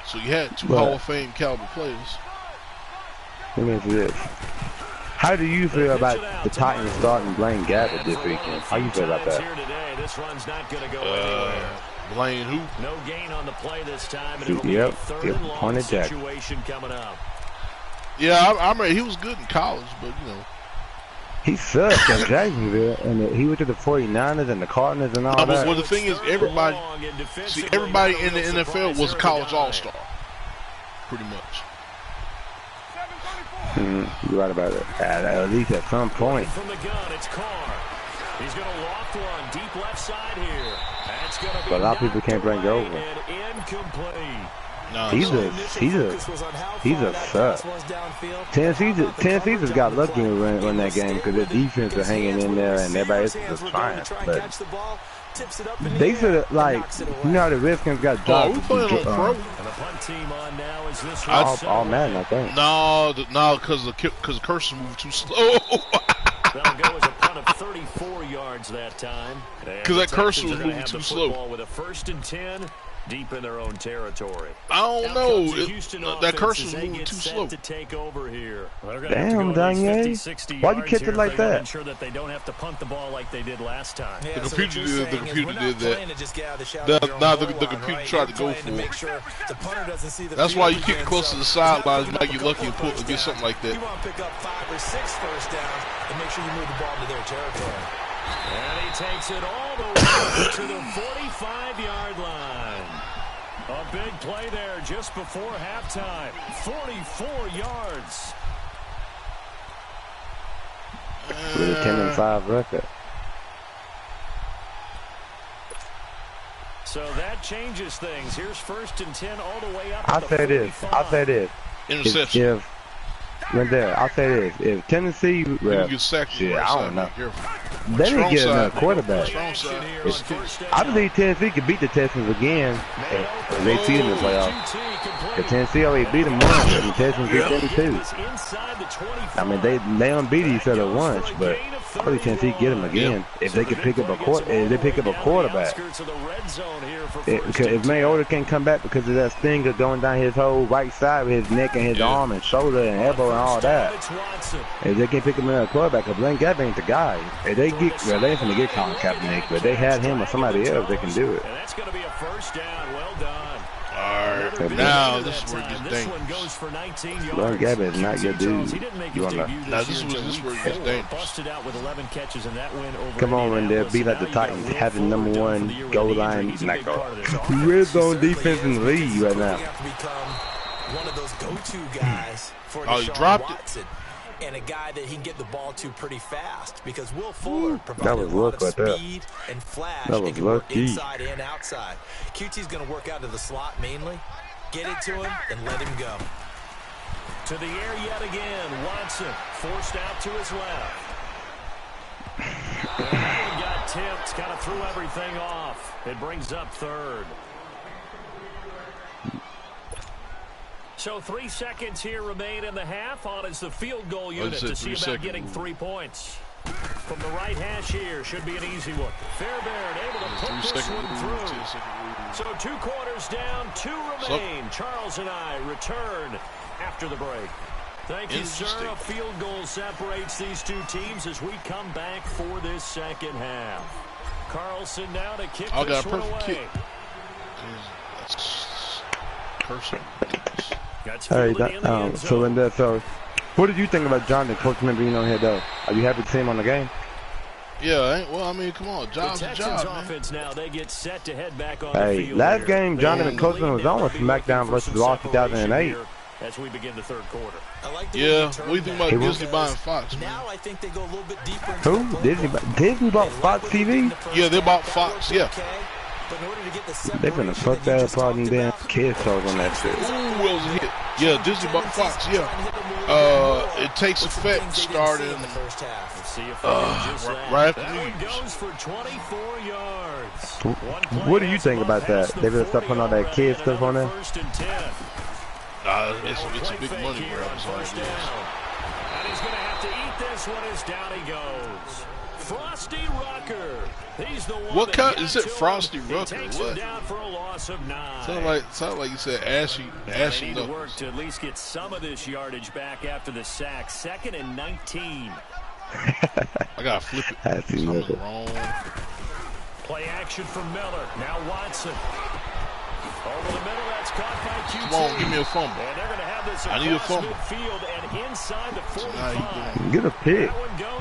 So you had 2 Hall of Fame caliber players. Let me ask you this. How do you feel about the Titans starting Blaine Gabbert this weekend? How you feel about that? This run's not going to go anywhere. Blaine who? No gain on the play this time, and it'll be Yep, a third and long situation coming up. Yeah, I remember he was good in college, but you know. He sucked at Jacksonville, and he went to the 49ers and the Cardinals and all that. Well, the thing is, everybody in the NFL was a college all-star, pretty much. You're right about it. At least at some point. From the gun, it's Carr. He's going to loft one deep left side here. That's going to be But a lot of people can't bring it over. Incomplete. No, He's a suck. Tennessee's just got lucky in that game because the defense was hanging in there and everybody else was trying. But they should have, like, you know how the Redskins got dropped. We playing on pro. All Madden, I think. No, because the cursor moved too slow. That'll go as a punt of 34 yards that time. Because that cursor was moving too slow. With a 1st and 10. Deep in their own territory. I don't know. That cursor's moving too slow. To take over here. Damn, Daniel. Why'd you catch it like that? Ensure that they don't have to punt the ball like they did last time. The computer did that. The computer tried to go for it. That's why you kick close to the sidelines. You might get lucky and get something like that. You want to pick up 5 or 6 first downs and make sure you move the ball into their territory. And he takes it all the way to the 45-yard line. A big play there just before halftime. 44 yards. With a 10-5 record. So that changes things. Here's 1st and 10 all the way up. I'll say this. Interception. I'll say this. If Tennessee, get sacked, I don't know. They Strong didn't get another side, quarterback. I believe Tennessee could beat the Texans again if they see them in the playoffs. Because Tennessee already beat them once, and the Texans beat them too. I mean, they don't beat each other once, but I believe Tennessee get them again if they could pick up a quarterback. Because if Mariota can't come back because of that stinger going down his whole right side with his neck and his arm and shoulder and elbow and all that, if they can't pick him another quarterback, because Blaine Gabbert ain't the guy. If they get, they ain't going to get Colin Kaepernick, but they had him or somebody else, they can do it. And that's going to be a first down. Well done. Alright, now this is where it gets dangerous. Blaine Gabbert is not your dude. You wanna? Now this is where it gets dangerous. Come on, Rendell. Be like the Titans. Have the #1 goal line, like a red zone defense in the league right now. One of those go-to guys for Deshaun Watson. And a guy that he can get the ball to pretty fast because Will Fuller provided a lot of speed and flash and can work inside and outside. QT's going to work out to the slot mainly, get it to him, and let him go. To the air yet again. Watson forced out to his left. And that one got tipped. Kind of threw everything off. It brings up 3rd. So 3 seconds here remain in the half. On is the field goal unit to see about getting 3 points. From the right hash here, should be an easy one. Fairbairn able to put this one through. So 2 quarters down, 2 remain. Charles and I return after the break. Thank you, sir. A field goal separates these 2 teams as we come back for this second half. Carlson now to kick this one away. Cursor. So what did you think about Jonathan, Coachman being on here though? Are you happy to see him on the game? Yeah, well, I mean, come on, job's a job, man. Now they get set to head back on the field last game, Jonathan Coachman was on with SmackDown versus Raw 2008. As we begin the 3rd quarter. Yeah, what do you think about Disney buying Fox, man? Now I think they go a little bit deeper. Who? Disney bought Fox TV? Yeah, they bought Fox, yeah. They're gonna fuck that apart and damn kid shows on that shit. Ooh, that was a hit. Yeah, Disney bought Fox, yeah. It takes effect starting right after New Year's. What do you think about that? They gonna start putting all that kid stuff on there? It's a big money grab. And he's gonna have to eat this one as down he goes. Frosty Rucker. He's the one. What kind is it? Frosty Rucker? What? Down for a loss of 9. Sound like you said ashy need to work to at least get some of this yardage back after the sack. 2nd and 19. I gotta flip it. Something wrong. Play action from Miller. Now Watson. Over the middle, that's caught by QT. Come on, give me a fumble. And they're going to have this I need a fumble. Midfield and inside the 45. Get a pick.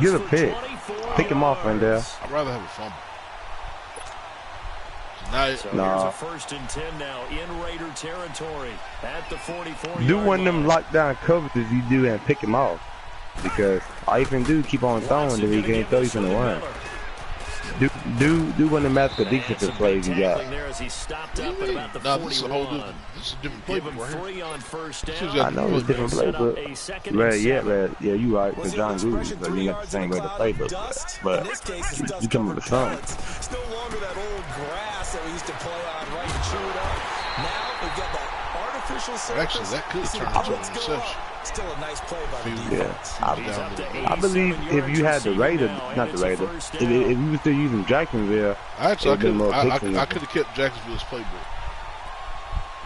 Get a pick. Pick him off, Randall. I'd rather have a fumble. So here's a 1st and 10 now in Raider territory at the 44. Do one of them lockdown coverages you do and pick him off. Because all you can do keep on throwing, then you can't throw, you finna run. Do one of the master defensive plays you got. This is a whole different playbook right I know it's a different playbook. Yeah, you right. Because John Gruden, so you got the same way to playbook. But you come up with something. It's no longer that old grass that we used to play on, right, and chew it up. Now we've got that artificial surface. Actually, that could turn into an interception. Still a nice play by the defense. I believe if you had the Raider, not the Raider, if you were still using Jacksonville, actually, I could have kept Jacksonville's playbook.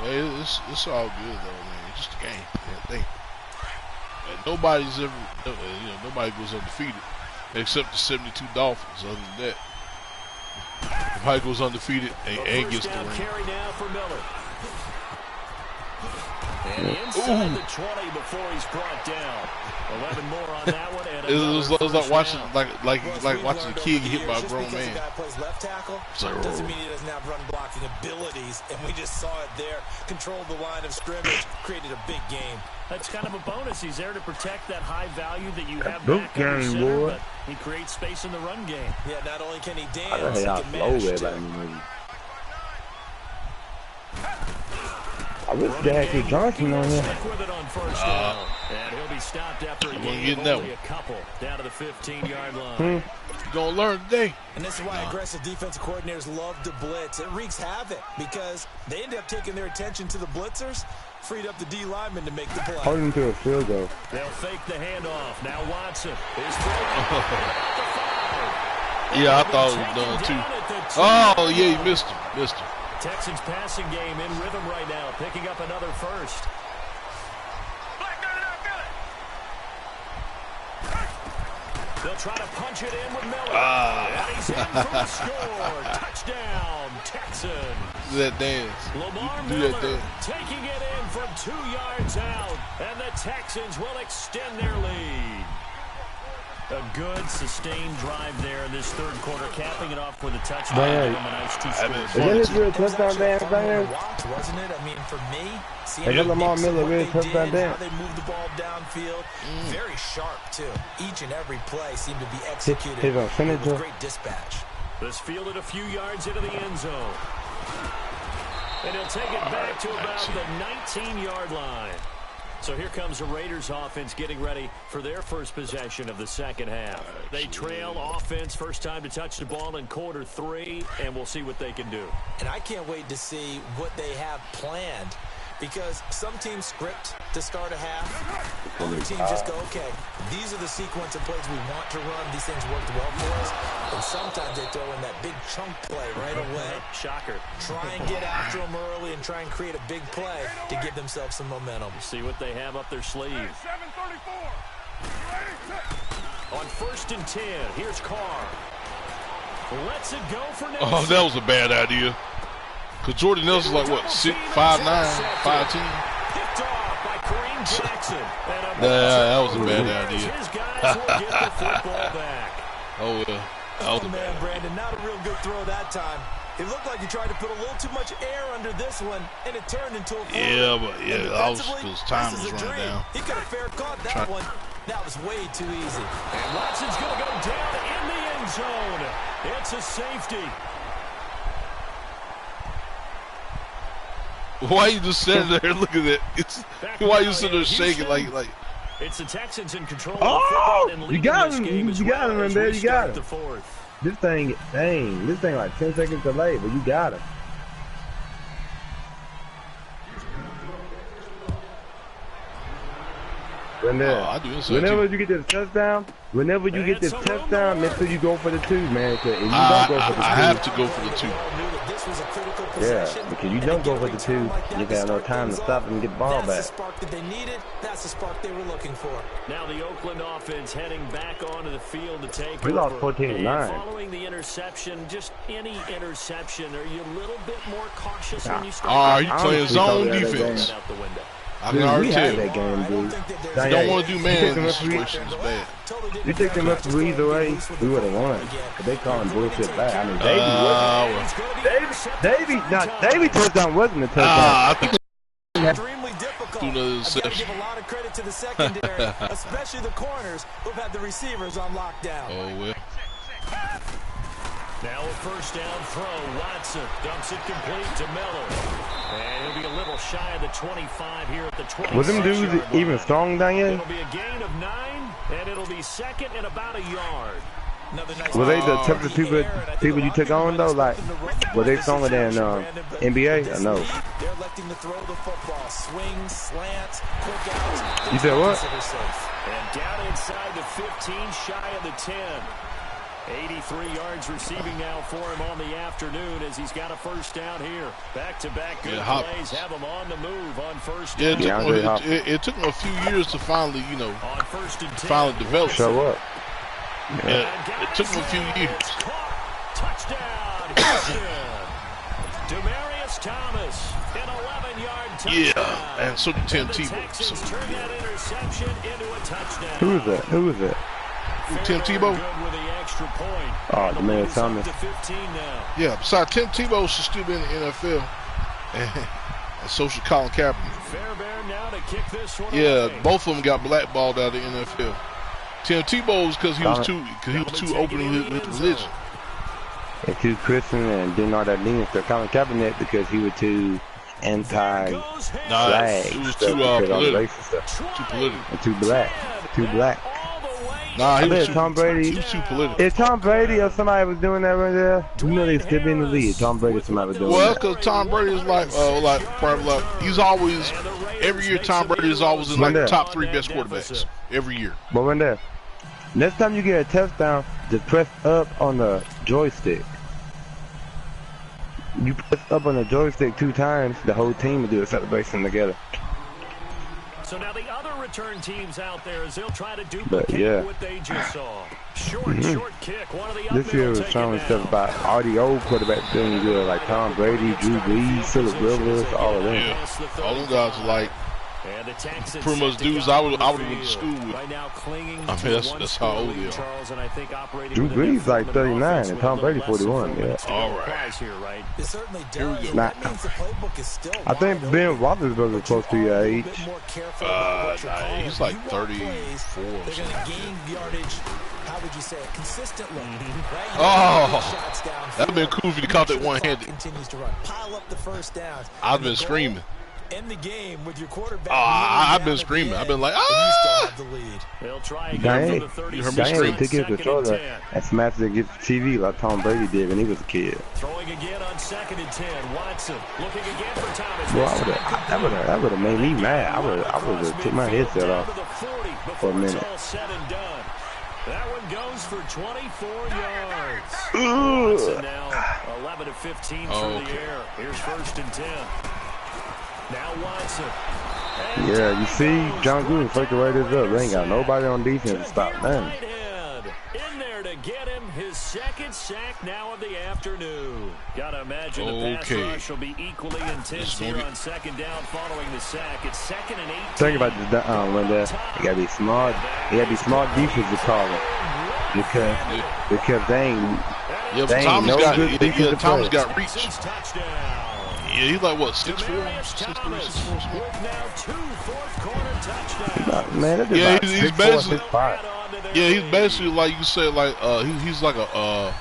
Yeah, it's all good though, man. It's just a game. Yeah, nobody's ever, nobody goes undefeated except the 72 Dolphins. Other than that, nobody goes undefeated and gets the ring. And inside the 20 before he's brought down. 11 more on that one. And it was like watching watching a kid get hit by a grown man. Left tackle doesn't mean he doesn't have run blocking abilities, and we just saw it there. Controlled the line of scrimmage, created a big game. That's kind of a bonus. He's there to protect that high value that you have back under center, but he creates space in the run game. Yeah, not only can he dance, he can manage too. I wish they had Johnson on here. And he'll be stopped after a gain of only a couple down to the 15-yard line. You're going to learn today. And this is why aggressive defensive coordinators love to blitz. It wreaks havoc because they end up taking their attention to the blitzers, freed up the D lineman to make the play. Hold him to a field goal. They'll fake the handoff. Now Watson is yeah, I thought it was done too. Oh, yeah, he missed him. Texans passing game in rhythm right now, picking up another first. They'll try to punch it in with Miller. And he's in for the score. Touchdown, Texans. Do that dance. Lamar Miller taking it in from 2 yards out. And the Texans will extend their lead. A good, sustained drive there in this third quarter, capping it off with a touchdown. Is that his real touchdown dance, Bangers? Wasn't it? I mean, for me, is that Lamar Miller real touchdown dance? How they moved the ball downfield, very sharp too. Each and every play seemed to be executed with great dispatch. This fielded a few yards into the end zone. And he'll take it back to about the 19-yard line. So here comes the Raiders offense getting ready for their first possession of the second half. They trail offense, first time to touch the ball in quarter 3, and we'll see what they can do. And I can't wait to see what they have planned, because some teams script to start a half. Other teams just go, okay, these are the sequence of plays we want to run. These things worked well for us. And sometimes they throw in that big chunk play right away. Shocker. Try and get after them early and try and create a big play to give themselves some momentum. See what they have up their sleeve. On 1st and 10, here's Carr. Lets it go for Nelson. Oh, that was a bad idea. Because Jordan Nelson's like, what, 5'9", 5'10"? Picked off by Kareem Jackson. That was a bad idea. His guys will get the football back. Oh, yeah. Oh, man, Brandon, not a real good throw that time. It looked like he tried to put a little too much air under this one, and it turned into a... Yeah, but that was because time was running down. He could have fair caught that one. That was way too easy. And Watson's going to go down in the end zone. It's a safety. Why you just sitting there looking at it? Why you sitting there shaking like? It's the Texans in control. Oh, you got him! You got him in there. You got him. This thing, dang, this thing like 10 seconds delayed, but you got him. Whenever you get the touchdown, make sure you go for the 2, man. Cause if you don't go for the 2, I have to go for the 2. Yeah, because you don't go for the 2, you got no time to stop and get the ball back. That's the spark that they needed. That's the spark they were looking for. Now the Oakland offense heading back onto the field to take We lost 14-9. Following the interception, just any interception, are you a little bit more cautious when you start? Are you playing zone defense? Out the window. I can already tell. That game, dude. You don't want to do man in this situation. It's bad. You take them referees away, we would have won. Cause they calling bullshit back. I mean, Davey touchdown wasn't a touchdown. I think Extremely difficult. another I gotta interception. give a lot of credit to the secondary, especially the corners who've had the receivers on lockdown. Oh, well. Now a first down throw. Watson dumps it complete to Miller. And he'll be a little shy of the 25 here at the 20. Was them dudes even strong down here? It'll be a gain of 9, and it'll be second and about a yard. Nice Were they the toughest people you took on though? Like, were they stronger than NBA? I know. They're electing to throw the football. Swings, slants, quick outs. You said what? And down inside the 15, shy of the 10. 83 yards receiving now for him on the afternoon as he's got a first down here. Back-to-back good plays have him on the move on first down. It took him a few years to finally, on first and 10. finally develop. Show up. Yeah, it took him a few years. Touchdown, Houston. Demarius Thomas, an 11-yard touchdown. Yeah, and so did Tim Tebow. Texans turn that interception into a touchdown. Who is that? Tim Tebow? Good with the extra point. Oh, Demarius Thomas. To 15 now. Yeah, besides Tim Tebow should still be in the NFL. And so should Colin Kaepernick. Fairbairn now to kick this one Yeah, away. both of them got blackballed out of the NFL. Tim Tebow was because he was too open in his religion. And too Christian and didn't know that means to Colin Kaepernick because he was too anti-flag. He was too political. Too political. And too black. Nah, he was Tom Brady. He was too political. If Tom Brady or somebody was doing that right there, you know they still be in the lead. Tom Brady or somebody was doing that. Well, because Tom Brady is he's always, every year Tom Brady is always in like the top 3 best quarterbacks. Every year. But when there, next time you get a touchdown, just press up on the joystick. You press up on the joystick 2 times, the whole team will do a celebration together. So now the other return teams out there as they'll try to duplicate what they just saw. Short kick. One of the this year was showing stuff about all the old quarterbacks doing good, like Tom Brady, Drew Brees, Phillip Rivers, all of them. Yeah, all them guys are like pretty much dudes I would have went to school with. Right now clinging I mean, that's how old they are. Drew Brees like 39 and Tom Brady 41. Yeah. All right. Here we go. That means the playbook is still I think Ben Roethlisberger is close to your age. Nah, he's like 34. They're going to gain yardage. How would you say it? Consistently. Right? Oh, that'd been cool if you caught that one-handed. Continues to run. Pile up the first downs. I've been screaming. End the game with your quarterback. I've been screaming. I've been like, ah! They'll try again for the 30. You heard me scream. Took his controller and smashed it against the TV like Tom Brady did when he was a kid. Throwing again on 2nd and 10. Watson looking again for Thomas. Well, that would have made me mad. I would have took my headset off for a minute. That one goes for 24 yards. Watson now 11 of 15 through the air. Here's 1st and 10. Now Watson. Yeah, you see, John Gruden faked the way this up. They ain't got nobody on defense to stop them. In there to get him his 2nd sack now of the afternoon. Gotta imagine the pass rush will be equally intense here on 2nd down following the sack. It's 2nd and 18. Think about this when you gotta be smart. You gotta be smart defensive caller because they ain't no good defensive Thomas player. got reach. Yeah, he's like what, 6'4", 6'3", 6'4". Man, that's yeah, about he's 6'4", basically 6'5". Yeah, he's basically like you said, like he's like a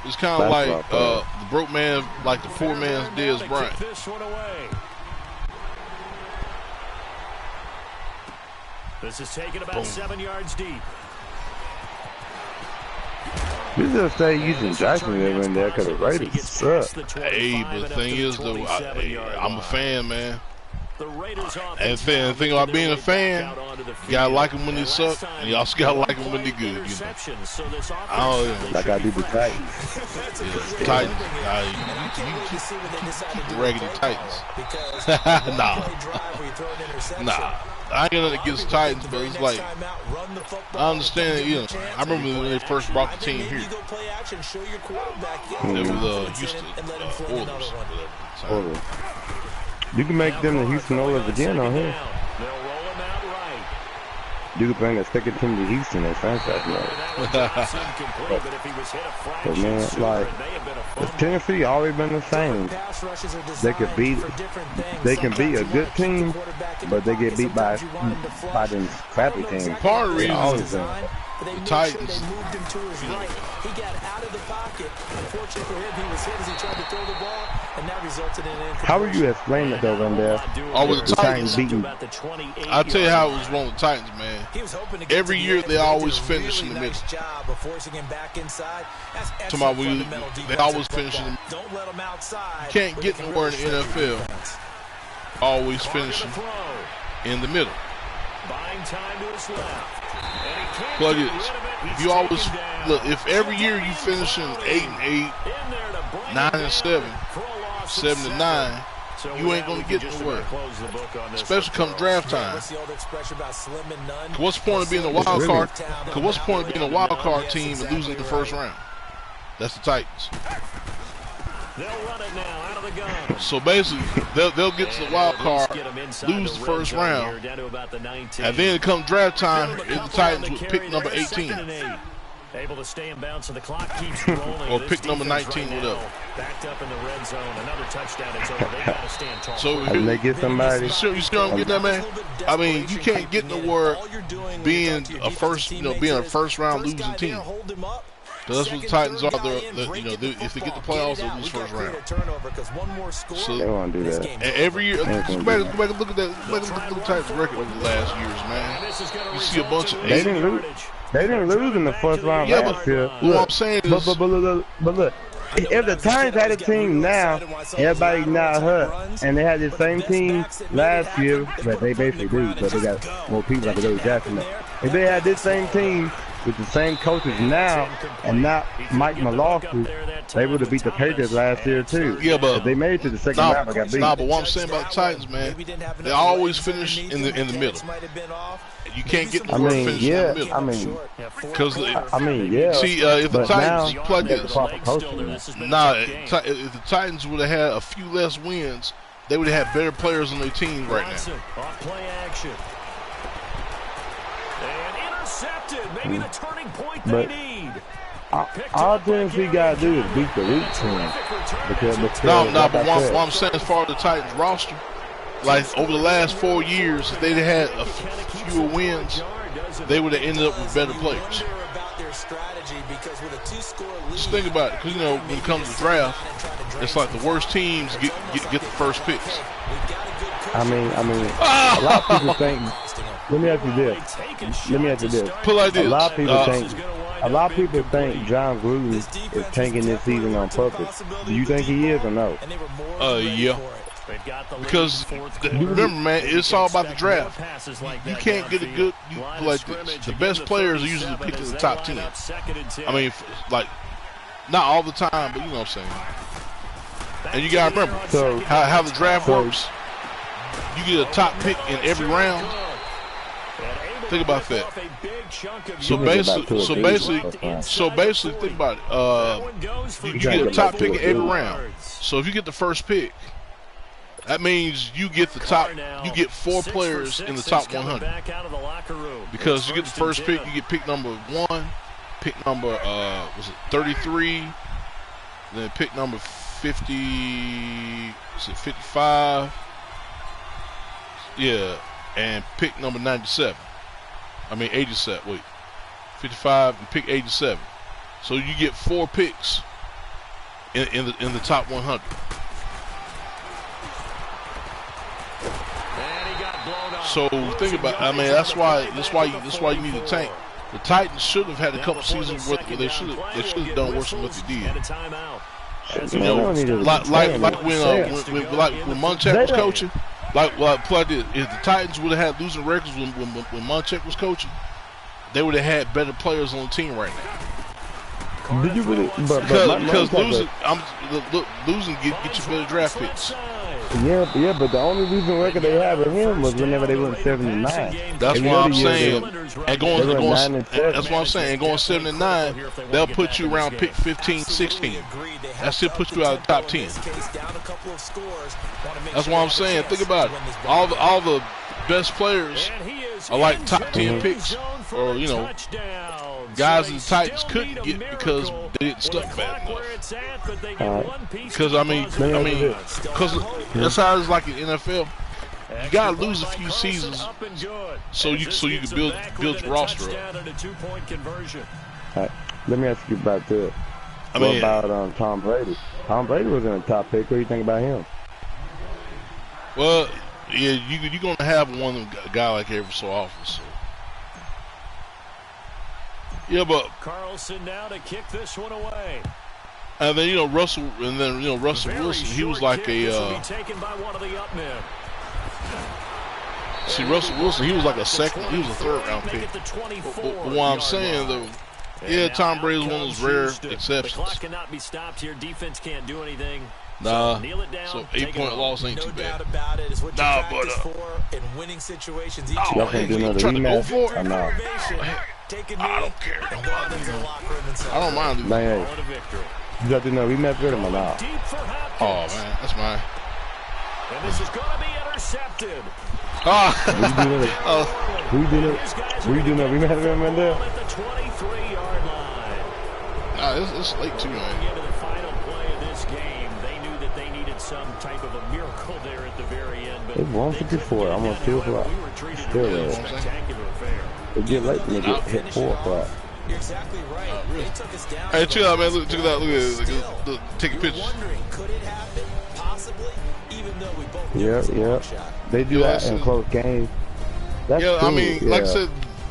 it's kind of like the broke man, like the poor man's Dez Bryant. This is taken about 7 yards deep. You just say using Jacksonville in there because the Raiders suck. Hey, but the thing is, though, I'm a fan, man. And the thing about being a fan, you gotta like them when they suck, and you also gotta like them when they good. You know. Like I do the Titans. Yeah, Titans. You keep the raggedy Titans. Nah. I ain't got nothing against Titans, but it's like, I understand, you know, I remember when they first brought the team here. It was Houston Oilers. Oilers. You can make them the Houston Oilers again on here. You can bring a second team to Houston and franchise mode. But man, like, Tennessee always been the same. They can be a good team, but they get beat by them crappy teams. Part of the reason The Titans. They moved him to his right. He got out of the pocket. Unfortunately for him, he was hit as he tried to throw the ball, and that resulted in an incompletion. How would you explain it though, Rendell? Oh, with the Titans beating. I'll tell you how it was wrong with the Titans, man. Every year they always finish in the middle. They always finish in the middle. You can't get nowhere in the NFL. Always finishing in the middle. Plug it. If you always look, if every year you finish in 8-8, 9-7, 7-9, you ain't gonna get nowhere. Especially come draft time. What's the point of being a wild card? What's the point of being a wild card team and losing the first round? That's the Titans. So basically, they'll get to the wild card, lose the first round, and then come draft time, the Titans would pick number 18. Able to stay in bounds, so the clock keeps rolling. Or pick number 19, whatever. Backed up in the red zone, another touchdown. It's over. They got to stand tall. So and they get somebody. You see what I'm getting at, man? I mean, you can't get nowhere being a first round losing team. That's what the Titans are. If they get the playoffs, they'll lose first round. So they won't do that. And every year, go back and look at that. Look at the Titans' record over the last years, man. You see a bunch of. They didn't lose in the first round last year. What I'm saying is, but look, if the Titans had a team now, everybody now hurt, and they had the same team last year, but they basically do, but they got more people like Joe Jackson. If they had this same team with the same coaches now, and not Mike Malofsky, they would have beat the Patriots last year too. Yeah, but if they made it to the second round, they got beat. But what I'm saying about the Titans, man, they always finish in the middle. You can't get nowhere to finish in the middle. See, if the Titans plug this, if the Titans would have had a few less wins, they would have had better players on their team right now. Play action. And intercepted. Maybe the turning point they need. All Tennessee got to do is beat the weak team. But what I'm saying as far as the Titans roster, like over the last 4 years, if they'd had a fewer wins, they would have ended up with better players. Just think about it, because when it comes to draft, it's like the worst teams get the first picks. I mean, a lot of people think. Let me ask you this. Put like this. A lot of people think John Gruden is tanking this season on purpose. Do you think he is or no? Yeah. Because remember, man, it's all about the draft. You can't get a good like this. The best players are usually picked in the top 10. I mean, like not all the time, but you know what I'm saying. And you gotta remember how the draft works. You get a top pick in every round. Think about that. So basically, think about it. You get a top pick in every round. So if you get the first pick, that means you get the top. You get 4 players in the top 100. Because you get the first pick, you get pick number 1, pick number 33, then pick number 50. Is it 55? Yeah, and pick number 97. I mean 87. Wait, 55 and pick 87. So you get 4 picks in the top 100. So think about. I mean, that's why you need a tank. The Titans should have had a couple seasons worth. They should have done worse than what they did. Like when Munchak was coaching. like this. If the Titans would have had losing records when Munchak was coaching, they would have had better players on the team right now. Did you really? Because losing get you better draft picks. Yeah, but the only losing record they had with him was whenever they went 7-9. That's what I'm saying. And that's what I'm saying. And going 7-9, they'll put you around pick 15, 16. That still puts you out of the top 10. That's what I'm saying. Think about it. All the best players are like top 10 picks, or you know, guys in the Titans couldn't get because they didn't stuck bad enough. Because I mean, because that's how it's like in NFL. You gotta lose a few seasons so you can build your roster up. Alright, let me ask you about this. What about Tom Brady? Tom Brady was in a top pick. What do you think about him? Well, yeah, you're gonna have one guy like every so often. So. Yeah, but Carlson now to kick this one away. And then Russell Wilson, he was like a see, Russell Wilson, he was like a third round pick. But what I'm saying though, yeah, Tom Brady is one of those rare exceptions. The clock cannot be stopped here. Defense can't do anything. Nah, so 8-point loss ain't too bad. Nah, but in winning situations, y'all can't do another rematch. I don't care. I don't mind losing. Man, you got to do another rematch with him or not? Oh man, that's mine. And this is going to be intercepted. We doing a rematch with him in there? At the 23-yard line. Nah, it's late too, man. Into the final play of this game, they knew that they needed some type of a miracle there at the very end. But it's 154. I'm on 2 o'clock. Still there. Spectacular affair. It get late when they get hit 4 o'clock. You're exactly right. Really? They took us down. Hey, chill out, man. Look at that. Look at it. Take a picture. Wondering, could it happen? Possibly. Even though we both Yeah. They do that in close games. That's cool. I mean, like I said,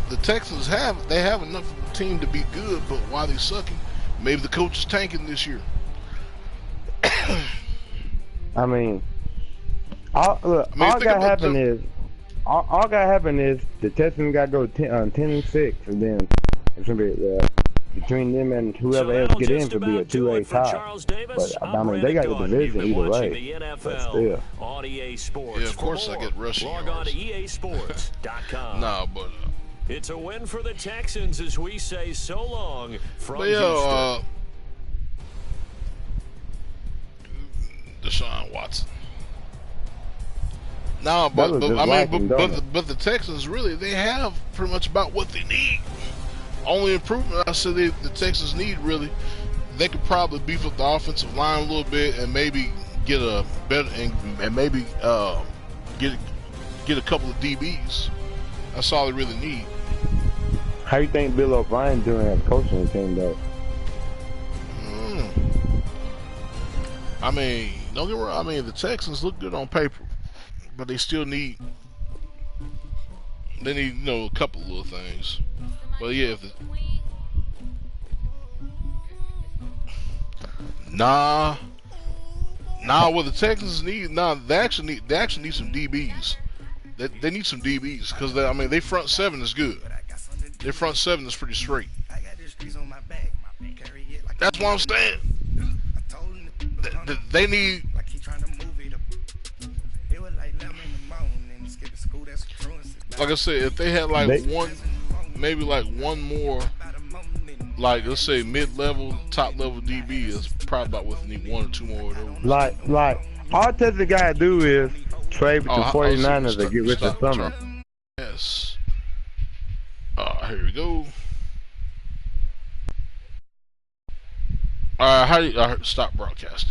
the Texans have enough of a team to be good, but why they sucking? Maybe the coach is tanking this year. I mean, all gotta happen is the Texans gotta go 10-6, and then it's gonna be between them and whoever else get in to be a 2-8 tie. But I mean, they got the division either way. But still. Yeah, of course I get rushing yards. Log on to EASports.com. Nah, but it's a win for the Texans as we say so long from Houston. Deshaun Watson. No, but the Texans really, they have pretty much about what they need. Only improvement I said the Texans need really, they could probably beef up the offensive line a little bit and maybe get a better and maybe get a couple of DBs. That's all they really need. How you think Bill O'Brien doing as coaching the team though? I mean, don't get me wrong. I mean, the Texans look good on paper, but they still need a couple of little things. But yeah, what the Texans need, they actually need some DBs. They need some DBs because they front seven is good. Their front seven is pretty straight. That's what I'm saying. They need. Like I said, if they had maybe one more, like let's say mid-level, top-level DB, is probably about what they need, 1 or 2 more of those. Like all Texas gotta do is trade with the 49ers to get rid of Summer. Yes. Here we go. How do you stop broadcasting?